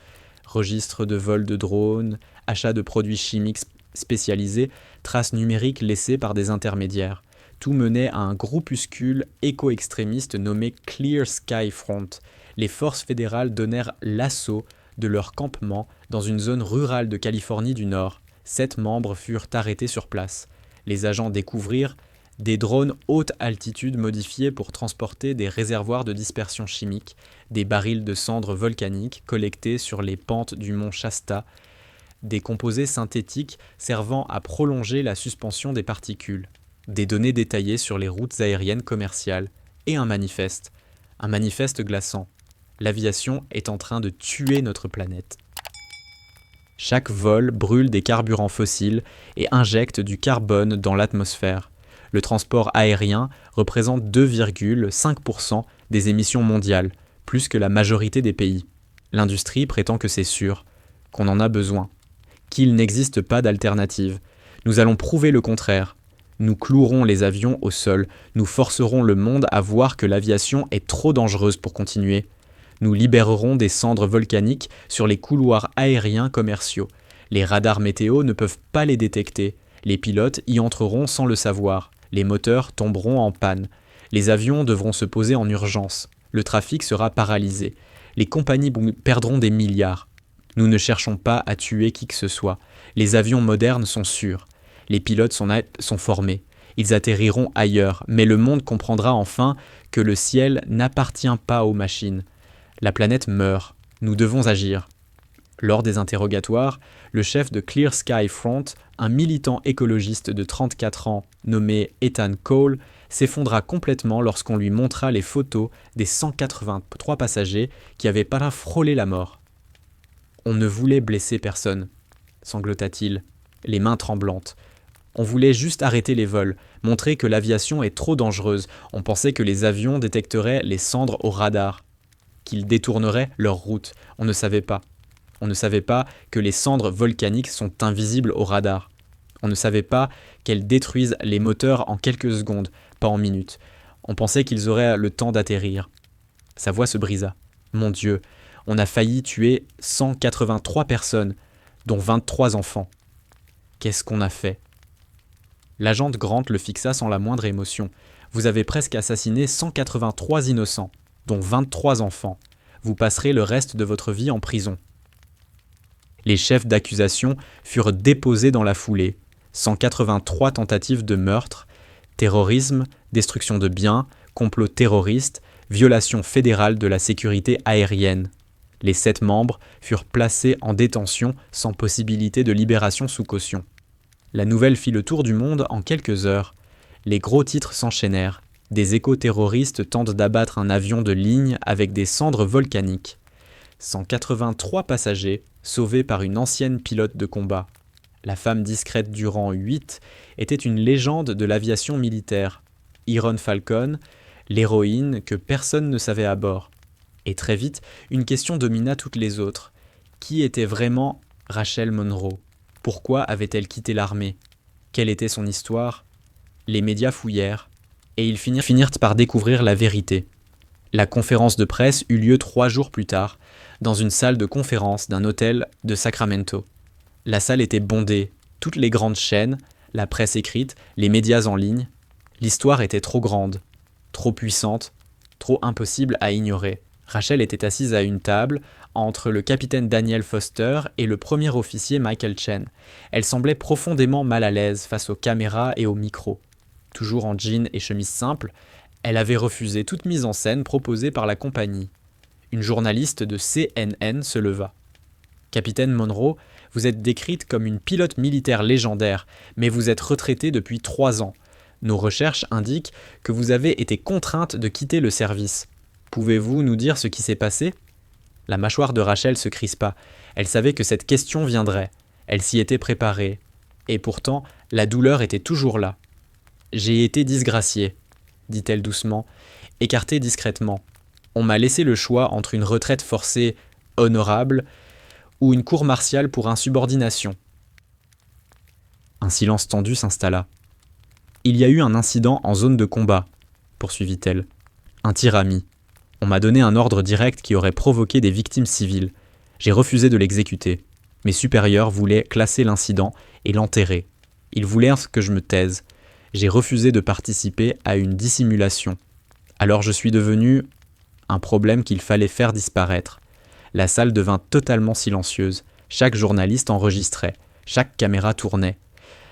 A: Registre de vol de drones, achat de produits chimiques spécialisés, traces numériques laissées par des intermédiaires. Tout menait à un groupuscule éco-extrémiste nommé Clear Sky Front. Les forces fédérales donnèrent l'assaut de leur campement dans une zone rurale de Californie du Nord. 7 membres furent arrêtés sur place. Les agents découvrirent des drones haute altitude modifiés pour transporter des réservoirs de dispersion chimique, des barils de cendres volcaniques collectés sur les pentes du mont Shasta, des composés synthétiques servant à prolonger la suspension des particules, des données détaillées sur les routes aériennes commerciales et un manifeste glaçant. L'aviation est en train de tuer notre planète. Chaque vol brûle des carburants fossiles et injecte du carbone dans l'atmosphère. Le transport aérien représente 2,5% des émissions mondiales, plus que la majorité des pays. L'industrie prétend que c'est sûr, qu'on en a besoin, qu'il n'existe pas d'alternative. Nous allons prouver le contraire. Nous clouerons les avions au sol, nous forcerons le monde à voir que l'aviation est trop dangereuse pour continuer. Nous libérerons des cendres volcaniques sur les couloirs aériens commerciaux. Les radars météo ne peuvent pas les détecter. Les pilotes y entreront sans le savoir. Les moteurs tomberont en panne. Les avions devront se poser en urgence. Le trafic sera paralysé. Les compagnies perdront des milliards. Nous ne cherchons pas à tuer qui que ce soit. Les avions modernes sont sûrs. Les pilotes sont formés. Ils atterriront ailleurs, mais le monde comprendra enfin que le ciel n'appartient pas aux machines. La planète meurt. Nous devons agir. Lors des interrogatoires, le chef de Clear Sky Front, un militant écologiste de 34 ans nommé Ethan Cole, s'effondra complètement lorsqu'on lui montra les photos des 183 passagers qui avaient pas frôlé la mort. « On ne voulait blesser personne », sanglota-t-il, les mains tremblantes. « On voulait juste arrêter les vols, montrer que l'aviation est trop dangereuse. On pensait que les avions détecteraient les cendres au radar, qu'ils détourneraient leur route. On ne savait pas. On ne savait pas que les cendres volcaniques sont invisibles au radar. On ne savait pas qu'elles détruisent les moteurs en quelques secondes, pas en minutes. On pensait qu'ils auraient le temps d'atterrir. » Sa voix se brisa. « Mon Dieu, on a failli tuer 183 personnes, dont 23 enfants. Qu'est-ce qu'on a fait ?» L'agent Grant le fixa sans la moindre émotion. « Vous avez presque assassiné 183 innocents, dont 23 enfants. Vous passerez le reste de votre vie en prison. » Les chefs d'accusation furent déposés dans la foulée. 183 tentatives de meurtre, terrorisme, destruction de biens, complot terroriste, violation fédérale de la sécurité aérienne. Les 7 membres furent placés en détention sans possibilité de libération sous caution. La nouvelle fit le tour du monde en quelques heures. Les gros titres s'enchaînèrent. Des éco-terroristes tentent d'abattre un avion de ligne avec des cendres volcaniques. 183 passagers sauvés par une ancienne pilote de combat. La femme discrète du rang 8 était une légende de l'aviation militaire. Iron Falcon, l'héroïne que personne ne savait à bord. Et très vite, une question domina toutes les autres. Qui était vraiment Rachel Monroe ? Pourquoi avait-elle quitté l'armée ? Quelle était son histoire ? Les médias fouillèrent, et ils finirent par découvrir la vérité. La conférence de presse eut lieu 3 jours plus tard, dans une salle de conférence d'un hôtel de Sacramento. La salle était bondée, toutes les grandes chaînes, la presse écrite, les médias en ligne. L'histoire était trop grande, trop puissante, trop impossible à ignorer. Rachel était assise à une table, entre le capitaine Daniel Foster et le premier officier Michael Chen. Elle semblait profondément mal à l'aise face aux caméras et aux micros. Toujours en jean et chemise simple, elle avait refusé toute mise en scène proposée par la compagnie. Une journaliste de CNN se leva. « Capitaine Monroe, vous êtes décrite comme une pilote militaire légendaire, mais vous êtes retraitée depuis 3 ans. Nos recherches indiquent que vous avez été contrainte de quitter le service. Pouvez-vous nous dire ce qui s'est passé ?» La mâchoire de Rachel se crispa. Elle savait que cette question viendrait. Elle s'y était préparée. Et pourtant, la douleur était toujours là. « J'ai été disgraciée, » dit-elle doucement, écartée discrètement. « On m'a laissé le choix entre une retraite forcée honorable ou une cour martiale pour insubordination. » Un silence tendu s'installa. « Il y a eu un incident en zone de combat, » poursuivit-elle. Un tir ami. On m'a donné un ordre direct qui aurait provoqué des victimes civiles. J'ai refusé de l'exécuter. Mes supérieurs voulaient classer l'incident et l'enterrer. Ils voulaient que je me taise. J'ai refusé de participer à une dissimulation. Alors je suis devenu un problème qu'il fallait faire disparaître. La salle devint totalement silencieuse. Chaque journaliste enregistrait. Chaque caméra tournait.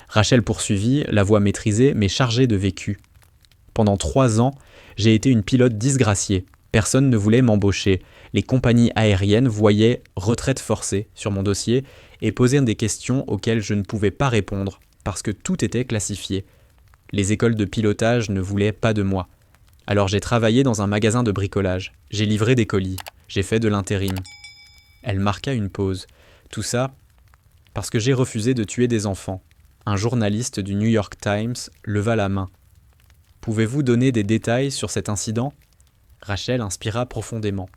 A: Rachel poursuivit, la voix maîtrisée mais chargée de vécu. Pendant 3 ans, j'ai été une pilote disgraciée. Personne ne voulait m'embaucher. Les compagnies aériennes voyaient retraite forcée sur mon dossier et posaient des questions auxquelles je ne pouvais pas répondre parce que tout était classifié. Les écoles de pilotage ne voulaient pas de moi. Alors j'ai travaillé dans un magasin de bricolage. J'ai livré des colis. J'ai fait de l'intérim. Elle marqua une pause. Tout ça parce que j'ai refusé de tuer des enfants. Un journaliste du New York Times leva la main. Pouvez-vous donner des détails sur cet incident ? Rachel inspira profondément.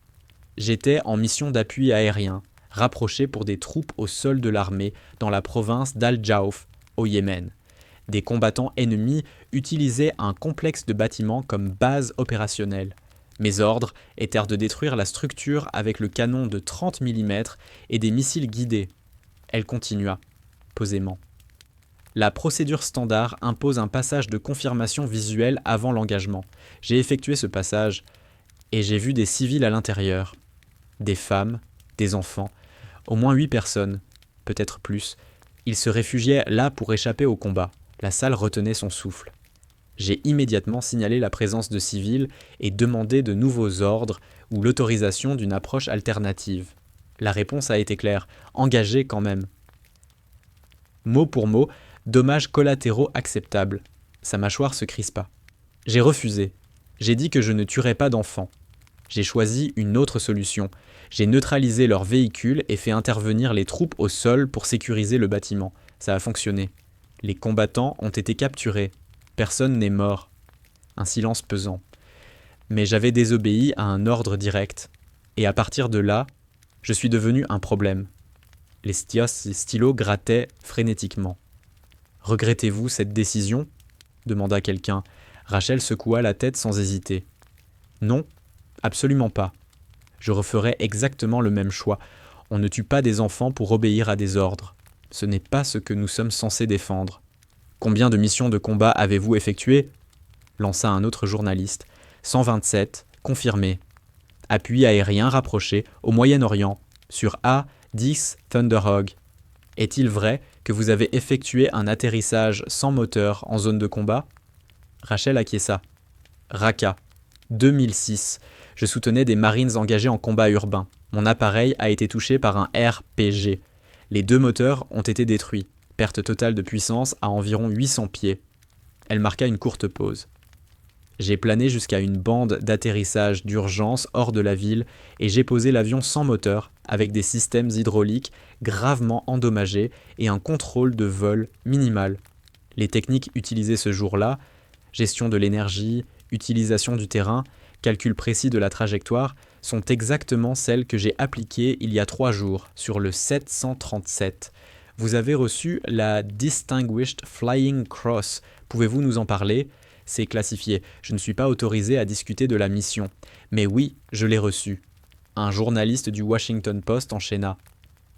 A: J'étais en mission d'appui aérien, rapproché pour des troupes au sol de l'armée dans la province d'Al-Jaouf, au Yémen. Des combattants ennemis utilisaient un complexe de bâtiments comme base opérationnelle. Mes ordres étaient de détruire la structure avec le canon de 30 mm et des missiles guidés. Elle continua, posément. La procédure standard impose un passage de confirmation visuelle avant l'engagement. J'ai effectué ce passage et j'ai vu des civils à l'intérieur. Des femmes, des enfants, au moins 8 personnes, peut-être plus. Ils se réfugiaient là pour échapper au combat. La salle retenait son souffle. J'ai immédiatement signalé la présence de civils et demandé de nouveaux ordres ou l'autorisation d'une approche alternative. La réponse a été claire, engagée quand même. Mot pour mot, dommages collatéraux acceptables. Sa mâchoire se crispa. J'ai refusé. J'ai dit que je ne tuerais pas d'enfants. J'ai choisi une autre solution. J'ai neutralisé leurs véhicules et fait intervenir les troupes au sol pour sécuriser le bâtiment. Ça a fonctionné. Les combattants ont été capturés. Personne n'est mort. Un silence pesant. Mais j'avais désobéi à un ordre direct. Et à partir de là, je suis devenu un problème. Les stylos grattaient frénétiquement. « Regrettez-vous cette décision ?» demanda quelqu'un. Rachel secoua la tête sans hésiter. « Non, absolument pas. Je referais exactement le même choix. On ne tue pas des enfants pour obéir à des ordres. Ce n'est pas ce que nous sommes censés défendre. Combien de missions de combat avez-vous effectuées ?» lança un autre journaliste. 127, confirmé. Appui aérien rapproché au Moyen-Orient, sur A-10 Thunderhawk. Est-il vrai que vous avez effectué un atterrissage sans moteur en zone de combat ? Rachel acquiesça. Raqqa, 2006. Je soutenais des Marines engagés en combat urbain. Mon appareil a été touché par un RPG. Les 2 moteurs ont été détruits. Perte totale de puissance à environ 800 pieds. Elle marqua une courte pause. J'ai plané jusqu'à une bande d'atterrissage d'urgence hors de la ville et j'ai posé l'avion sans moteur avec des systèmes hydrauliques gravement endommagés et un contrôle de vol minimal. Les techniques utilisées ce jour-là, gestion de l'énergie, utilisation du terrain, calcul précis de la trajectoire, sont exactement celles que j'ai appliquées il y a 3 jours sur le 737. Vous avez reçu la Distinguished Flying Cross. Pouvez-vous nous en parler ? C'est classifié. Je ne suis pas autorisé à discuter de la mission. Mais oui, je l'ai reçue. Un journaliste du Washington Post enchaîna.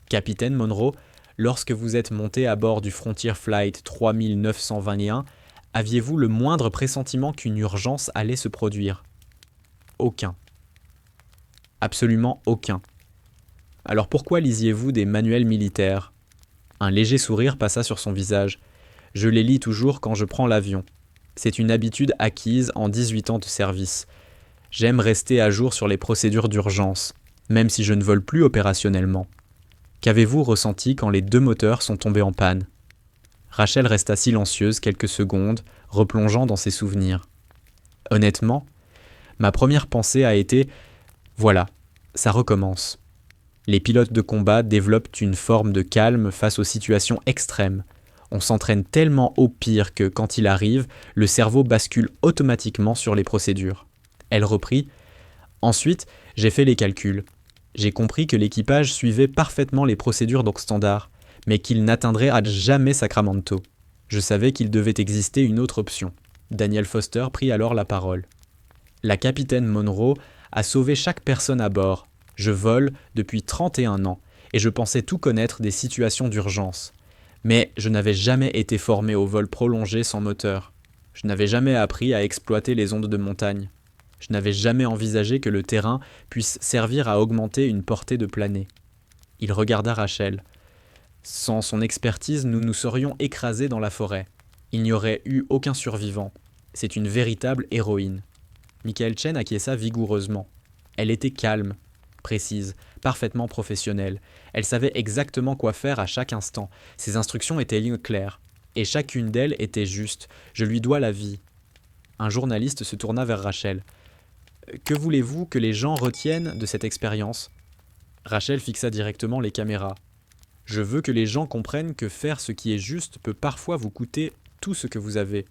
A: Capitaine Monroe, lorsque vous êtes monté à bord du Frontier Flight 3921, aviez-vous le moindre pressentiment qu'une urgence allait se produire ? Aucun. Absolument aucun. Alors pourquoi lisiez-vous des manuels militaires ? Un léger sourire passa sur son visage. Je les lis toujours quand je prends l'avion. C'est une habitude acquise en 18 ans de service. J'aime rester à jour sur les procédures d'urgence, même si je ne vole plus opérationnellement. Qu'avez-vous ressenti quand les 2 moteurs sont tombés en panne ? Rachel resta silencieuse quelques secondes, replongeant dans ses souvenirs. Honnêtement, ma première pensée a été « Voilà, ça recommence ». Les pilotes de combat développent une forme de calme face aux situations extrêmes. On s'entraîne tellement au pire que, quand il arrive, le cerveau bascule automatiquement sur les procédures. Elle reprit. Ensuite, j'ai fait les calculs. J'ai compris que l'équipage suivait parfaitement les procédures donc standard, mais qu'il n'atteindrait jamais Sacramento. Je savais qu'il devait exister une autre option. Daniel Foster prit alors la parole. La capitaine Monroe a sauvé chaque personne à bord. Je vole depuis 31 ans et je pensais tout connaître des situations d'urgence. Mais je n'avais jamais été formé au vol prolongé sans moteur. Je n'avais jamais appris à exploiter les ondes de montagne. Je n'avais jamais envisagé que le terrain puisse servir à augmenter une portée de planée. Il regarda Rachel. Sans son expertise, nous nous serions écrasés dans la forêt. Il n'y aurait eu aucun survivant. C'est une véritable héroïne. Michael Chen acquiesça vigoureusement. Elle était calme, précise, parfaitement professionnelle. Elle savait exactement quoi faire à chaque instant. Ses instructions étaient lignes claires. Et chacune d'elles était juste. Je lui dois la vie. Un journaliste se tourna vers Rachel. « Que voulez-vous que les gens retiennent de cette expérience ?» Rachel fixa directement les caméras. « Je veux que les gens comprennent que faire ce qui est juste peut parfois vous coûter tout ce que vous avez. »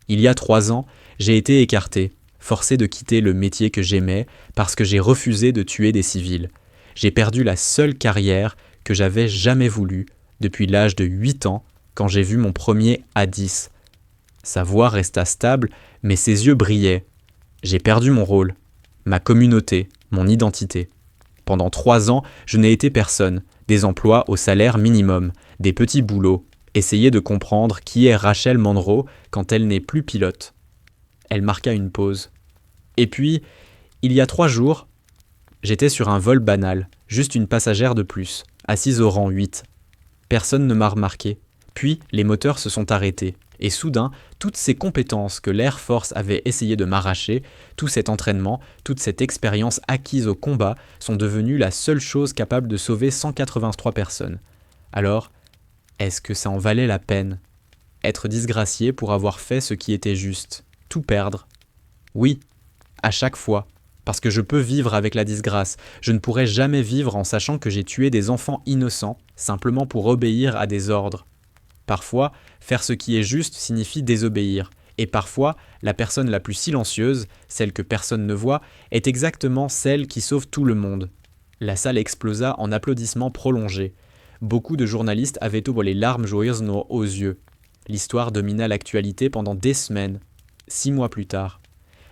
A: Il y a 3 ans, j'ai été écarté, forcé de quitter le métier que j'aimais parce que j'ai refusé de tuer des civils. J'ai perdu la seule carrière que j'avais jamais voulu depuis l'âge de 8 ans quand j'ai vu mon premier A10. Sa voix resta stable, mais ses yeux brillaient. J'ai perdu mon rôle, ma communauté, mon identité. Pendant 3 ans, je n'ai été personne, des emplois au salaire minimum, des petits boulots. Essayer de comprendre qui est Rachel Monroe quand elle n'est plus pilote. Elle marqua une pause. Et puis, il y a 3 jours, j'étais sur un vol banal, juste une passagère de plus, assise au rang 8. Personne ne m'a remarqué. Puis, les moteurs se sont arrêtés. Et soudain, toutes ces compétences que l'Air Force avait essayé de m'arracher, tout cet entraînement, toute cette expérience acquise au combat, sont devenues la seule chose capable de sauver 183 personnes. Alors, est-ce que ça en valait la peine ? Être disgracié pour avoir fait ce qui était juste, tout perdre ? Oui, à chaque fois, parce que je peux vivre avec la disgrâce. Je ne pourrais jamais vivre en sachant que j'ai tué des enfants innocents, simplement pour obéir à des ordres. Parfois, faire ce qui est juste signifie désobéir. Et parfois, la personne la plus silencieuse, celle que personne ne voit, est exactement celle qui sauve tout le monde. La salle explosa en applaudissements prolongés. Beaucoup de journalistes avaient les larmes joyeuses aux yeux. L'histoire domina l'actualité pendant des semaines. 6 mois plus tard,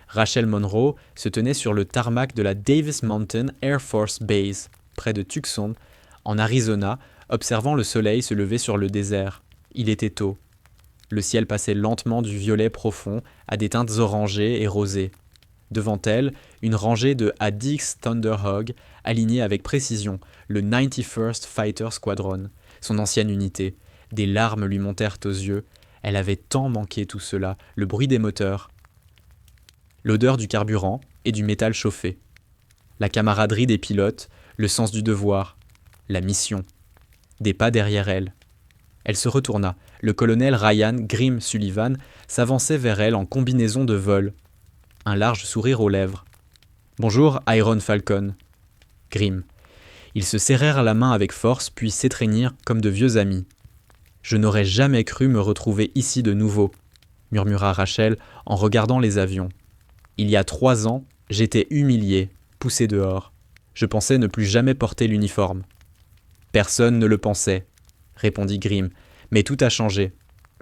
A: Rachel Monroe se tenait sur le tarmac de la Davis Mountain Air Force Base, près de Tucson, en Arizona, observant le soleil se lever sur le désert. Il était tôt. Le ciel passait lentement du violet profond à des teintes orangées et rosées. Devant elle, une rangée de A-10 Thunderhawk alignait avec précision le 91st Fighter Squadron, son ancienne unité. Des larmes lui montèrent aux yeux. Elle avait tant manqué tout cela, le bruit des moteurs, l'odeur du carburant et du métal chauffé, la camaraderie des pilotes, le sens du devoir, la mission. Des pas derrière elle. Elle se retourna. Le colonel Ryan Grim Sullivan s'avançait vers elle en combinaison de vol. Un large sourire aux lèvres. « Bonjour, Iron Falcon. » Grim. Ils se serrèrent la main avec force, puis s'étreignirent comme de vieux amis. « Je n'aurais jamais cru me retrouver ici de nouveau, » murmura Rachel en regardant les avions. « Il y a 3 ans, j'étais humilié, poussé dehors. Je pensais ne plus jamais porter l'uniforme. »« Personne ne le pensait, » répondit Grim, « mais tout a changé.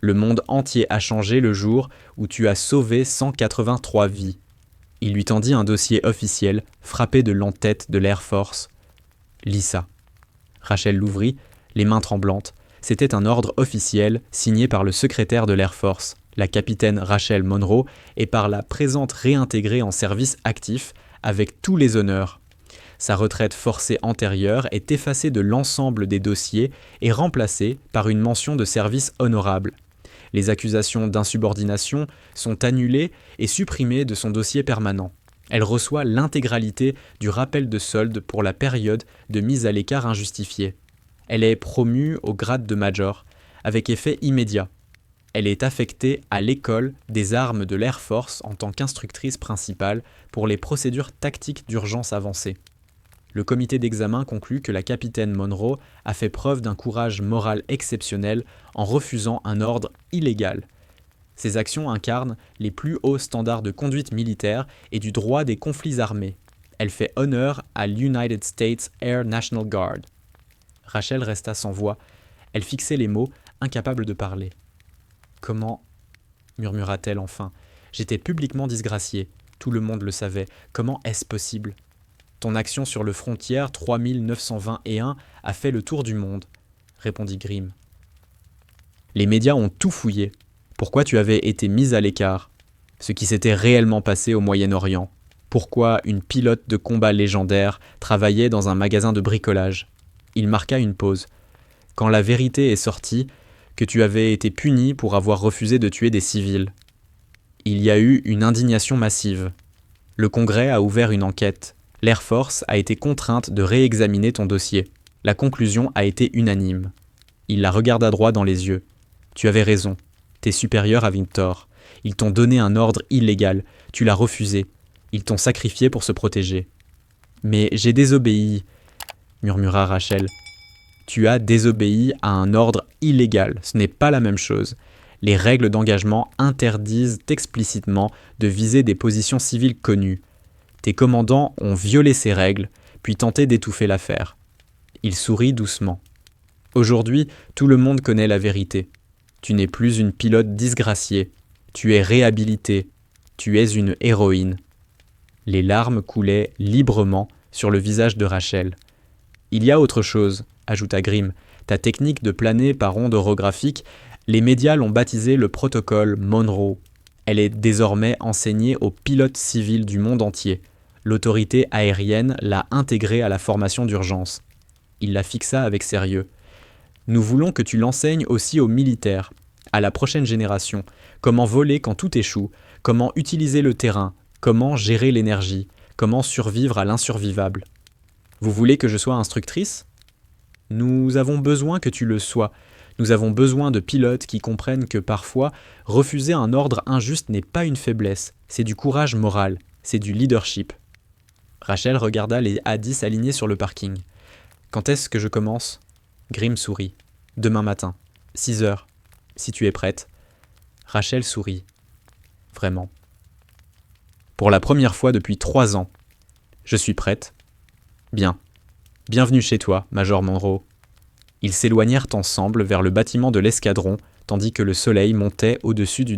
A: Le monde entier a changé le jour où tu as sauvé 183 vies. » Il lui tendit un dossier officiel, frappé de l'entête de l'Air Force. « Lis ça. » Rachel l'ouvrit, les mains tremblantes. C'était un ordre officiel signé par le secrétaire de l'Air Force, la capitaine Rachel Monroe, et par la présente réintégrée en service actif avec tous les honneurs. Sa retraite forcée antérieure est effacée de l'ensemble des dossiers et remplacée par une mention de service honorable. Les accusations d'insubordination sont annulées et supprimées de son dossier permanent. Elle reçoit l'intégralité du rappel de solde pour la période de mise à l'écart injustifiée. Elle est promue au grade de major, avec effet immédiat. Elle est affectée à l'école des armes de l'Air Force en tant qu'instructrice principale pour les procédures tactiques d'urgence avancées. Le comité d'examen conclut que la capitaine Monroe a fait preuve d'un courage moral exceptionnel en refusant un ordre illégal. Ses actions incarnent les plus hauts standards de conduite militaire et du droit des conflits armés. Elle fait honneur à l'United States Air National Guard. Rachel resta sans voix. Elle fixait les mots, incapable de parler. « Comment » murmura-t-elle enfin. « J'étais publiquement disgraciée. Tout le monde le savait. Comment est-ce possible? Ton action sur le frontière 3921 a fait le tour du monde, répondit Grimm. Les médias ont tout fouillé. Pourquoi tu avais été mise à l'écart? Ce qui s'était réellement passé au Moyen-Orient. Pourquoi une pilote de combat légendaire travaillait dans un magasin de bricolage? Il marqua une pause. Quand la vérité est sortie, que tu avais été puni pour avoir refusé de tuer des civils. Il y a eu une indignation massive. Le Congrès a ouvert une enquête. L'Air Force a été contrainte de réexaminer ton dossier. La conclusion a été unanime. Il la regarda droit dans les yeux. Tu avais raison. Tes supérieurs avaient tort. Ils t'ont donné un ordre illégal. Tu l'as refusé. Ils t'ont sacrifié pour se protéger. Mais j'ai désobéi, murmura Rachel. Tu as désobéi à un ordre illégal. Ce n'est pas la même chose. Les règles d'engagement interdisent explicitement de viser des positions civiles connues. Tes commandants ont violé ces règles, puis tenté d'étouffer l'affaire. Il sourit doucement. Aujourd'hui, tout le monde connaît la vérité. Tu n'es plus une pilote disgraciée. Tu es réhabilitée. Tu es une héroïne. Les larmes coulaient librement sur le visage de Rachel. Il y a autre chose, ajouta Grimm. Ta technique de planer par ondes orographiques, les médias l'ont baptisée le protocole Monroe. Elle est désormais enseignée aux pilotes civils du monde entier. L'autorité aérienne l'a intégrée à la formation d'urgence. Il la fixa avec sérieux. Nous voulons que tu l'enseignes aussi aux militaires, à la prochaine génération. Comment voler quand tout échoue, comment utiliser le terrain, comment gérer l'énergie, comment survivre à l'insurvivable. Vous voulez que je sois instructrice? Nous avons besoin que tu le sois. Nous avons besoin de pilotes qui comprennent que parfois, refuser un ordre injuste n'est pas une faiblesse, c'est du courage moral, c'est du leadership. Rachel regarda les A10 alignés sur le parking. Quand est-ce que je commence? Grimm sourit. Demain matin, 6 heures, si tu es prête. Rachel sourit. Vraiment. Pour la première fois depuis 3 ans. Je suis prête. Bien. Bienvenue chez toi, Major Monroe. Ils s'éloignèrent ensemble vers le bâtiment de l'escadron, tandis que le soleil montait au-dessus du